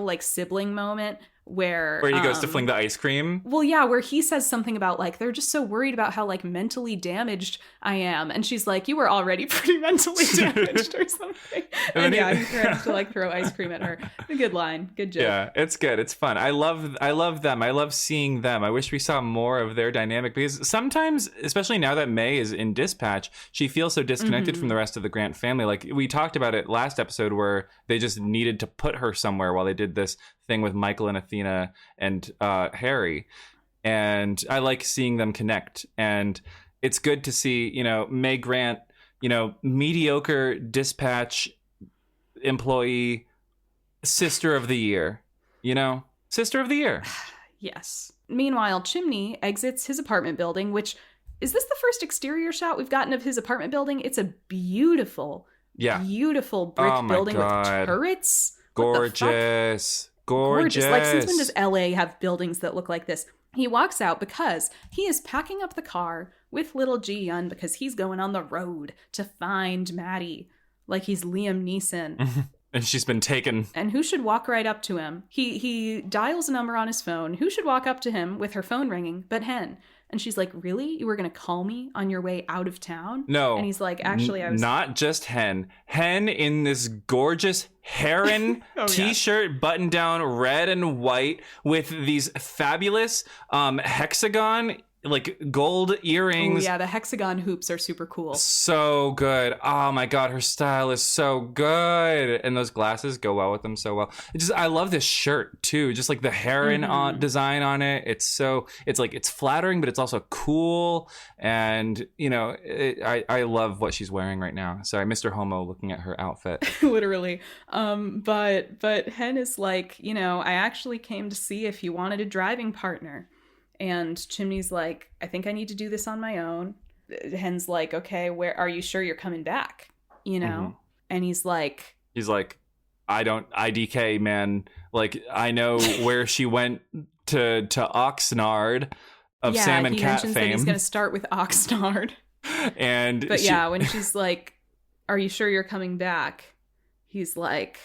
like, sibling moment where he goes to fling the ice cream. Well, yeah, where he says something about like they're just so worried about how like mentally damaged I am, and she's like, you were already pretty mentally damaged or something. And he threatens to like throw ice cream at her. A good line, good joke. Yeah, it's good. It's fun. I love them. I love seeing them. I wish we saw more of their dynamic because sometimes, especially now that May is in dispatch, she feels so disconnected from the rest of the Grant family. Like we talked about it last episode where they just needed to put her somewhere while they did this thing with Michael and Athena and Harry, and I like seeing them connect. And it's good to see, May Grant, mediocre dispatch employee, sister of the year, sister of the year. Yes. Meanwhile, Chimney exits his apartment building, which is this the first exterior shot we've gotten of his apartment building? It's a beautiful brick building with turrets. Gorgeous. Like, since when does LA have buildings that look like this? He walks out because he is packing up the car with little Ji Yun because he's going on the road to find Maddie. Like he's Liam Neeson. And she's been taken. And who should walk right up to him? He dials a number on his phone. Who should walk up to him with her phone ringing but Hen? And she's like, really? You were going to call me on your way out of town? No. And he's like, actually, I was... Not just Hen. Hen in this gorgeous heron t-shirt, button down, red and white, with these fabulous hexagon, like gold earrings. Oh, yeah, the hexagon hoops are super cool. So good. Oh my God, her style is so good. And those glasses go well with them so well. I love this shirt too. Just like the heron design on it. It's flattering, but it's also cool. And I love what she's wearing right now. Sorry, Mr. Homo looking at her outfit. Literally. But Hen is like, I actually came to see if you wanted a driving partner. And Chimney's like, I think I need to do this on my own. Hen's like, okay, where are you sure you're coming back? And he's like, IDK, man. Like, I know where she went to Oxnard of Sam and Cat fame. That he's going to start with Oxnard. When she's like, are you sure you're coming back? He's like,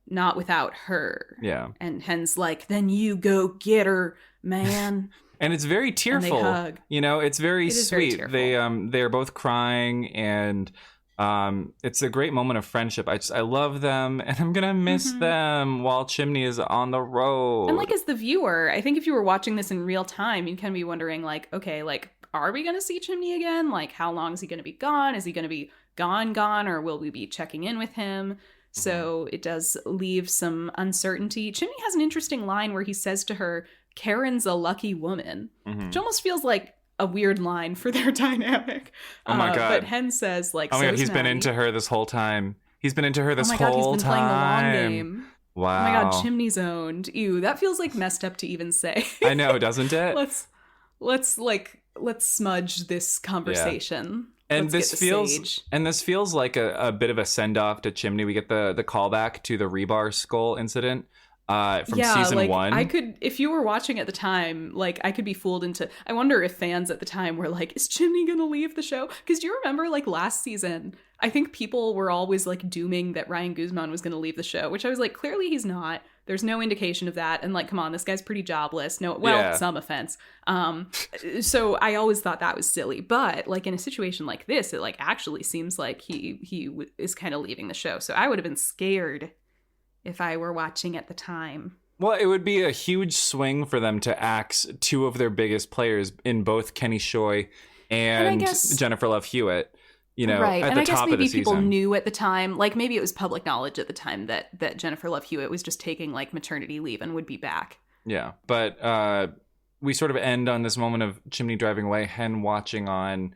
not without her. Yeah. And Hen's like, then you go get her, man. And it's very tearful. And they hug. It's very sweet. Very they are both crying, and It's a great moment of friendship. I love them, and I'm gonna miss them while Chimney is on the road. And like as the viewer, I think if you were watching this in real time, you'd kind of be wondering like, okay, like, are we gonna see Chimney again? Like, how long is he gonna be gone? Is he gonna be gone, or will we be checking in with him? So it does leave some uncertainty. Chimney has an interesting line where he says to her, Karen's a lucky woman, which almost feels like a weird line for their dynamic. Oh my God. But Hen says, like, oh my God, he's been Maddie. into her this whole time. He's been into her this Oh my God, whole he's been playing the long game. Wow. Oh my God, Chimney's owned. Ew, that feels like messed up to even say. I know, doesn't it? let's smudge this conversation. Yeah. And Let's this feels like a bit of a send off to Chimney. We get the callback to the rebar skull incident from season 1. I could, if you were watching at the time, like I could be fooled into. I wonder if fans at the time were like, "Is Chimney gonna leave the show?" Because do you remember, like last season, I think people were always like dooming that Ryan Guzman was gonna leave the show, which I was like, clearly he's not. There's no indication of that. And like, come on, this guy's pretty jobless. No, well, Yeah. some offense. So I always thought that was silly. But like in a situation like this, it like actually seems like he is kind of leaving the show. So I would have been scared if I were watching at the time. Well, it would be a huge swing for them to axe two of their biggest players in both Kenny Shoy and Jennifer Love Hewitt. You know, right. at and the I guess top maybe of the people season. knew at the time, like maybe it was public knowledge at the time that Jennifer Love Hewitt was just taking like maternity leave and would be back. Yeah, but we sort of end on this moment of Chimney driving away, Hen watching on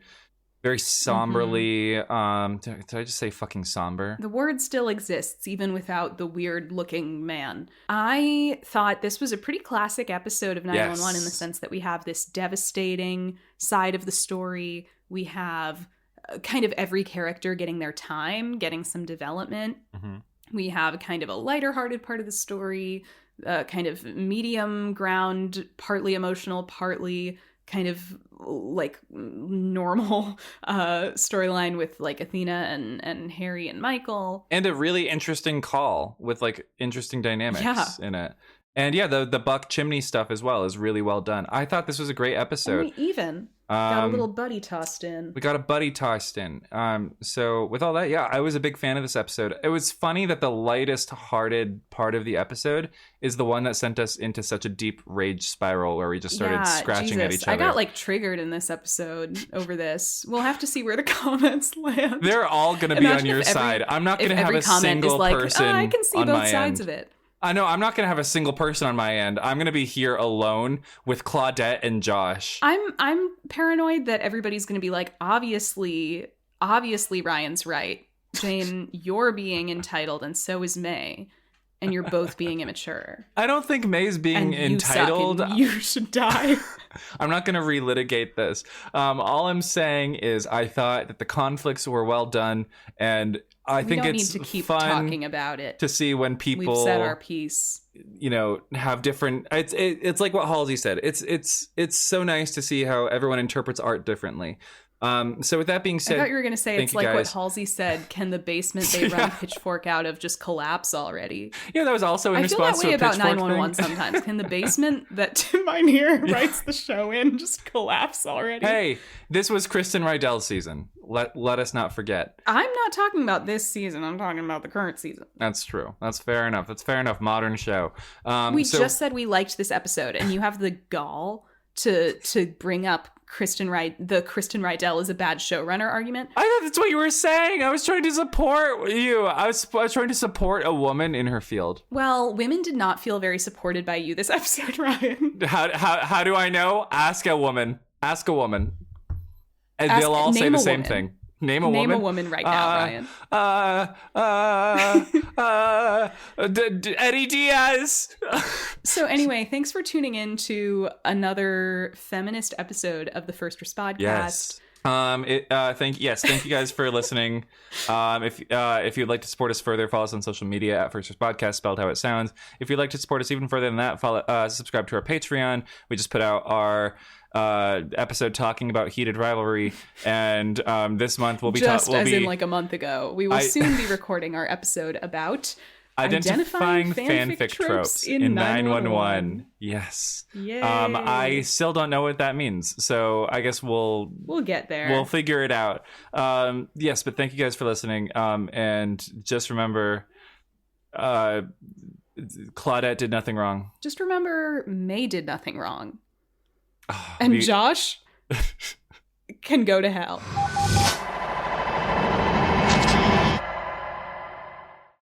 very somberly. Did I just say fucking somber? The word still exists even without the weird looking man. I thought this was a pretty classic episode of 911 in the sense that we have this devastating side of the story. We have kind of every character getting their time, getting some development. We have kind of a lighter hearted part of the story, kind of medium ground, partly emotional, partly kind of like normal storyline with like Athena and Harry and Michael. And a really interesting call with like interesting dynamics in it. And yeah, the Buck Chimney stuff as well is really well done. I thought this was a great episode. And we even got a little buddy tossed in. We got a buddy tossed in. So with all that, yeah, I was a big fan of this episode. It was funny that the lightest hearted part of the episode is the one that sent us into such a deep rage spiral where we just started scratching at each other. I got like triggered in this episode over this. We'll have to see where the comments land. They're all going to be on your side. I'm not going to have a single person I can see on both my sides end. of it. I know, I'm not going to have a single person on my end. I'm going to be here alone with Claudette and Josh. I'm paranoid that everybody's going to be like, obviously Ryan's right. Jane, you're being entitled and so is May. And you're both being immature. I don't think May's being and entitled. You should die. I'm not going to relitigate this. All I'm saying is I thought that the conflicts were well done, and I think it's need to keep fun talking about it to see when people we've said our piece. You know, have different. It's like what Halsey said. It's so nice to see how everyone interprets art differently. So with that being said, I thought you were going to say it's like guys. what Halsey said. Can the basement they run Pitchfork out of just collapse already? Yeah, that was also in response to a Pitchfork. I feel that way Pitchfork about 911 thing. sometimes. Can the basement that Tim Minear writes the show in just collapse already? Hey, this was Kristen Rydell's season. Let us not forget. I'm not talking about this season. I'm talking about the current season. That's true. That's fair enough. That's fair enough. Modern show. We just said we liked this episode, and you have the gall to bring up the Kristen Rydell is a bad showrunner argument. I thought that's what you were saying. I was trying to support you. I was trying to support a woman in her field. Well, women did not feel very supported by you this episode, Ryan. How do I know? Ask a woman. Ask a woman. And they'll all say the same thing. Name a woman. Name a woman right now, Ryan. Eddie Diaz. So anyway, thanks for tuning in to another feminist episode of the First Respod Cast. Thank you guys for listening. If you'd like to support us further, follow us on social media at First Podcast, spelled how it sounds. If you'd like to support us even further than that, subscribe to our Patreon. We just put out our episode talking about heated rivalry, and this month we'll be in like a month ago. We will soon be recording our episode about Identifying fanfic tropes in 911. Yes. Yay. I still don't know what that means, so I guess we'll get there. We'll figure it out. Yes, but thank you guys for listening. And just remember, Claudette did nothing wrong. Just remember, May did nothing wrong. Oh, and Josh can go to hell.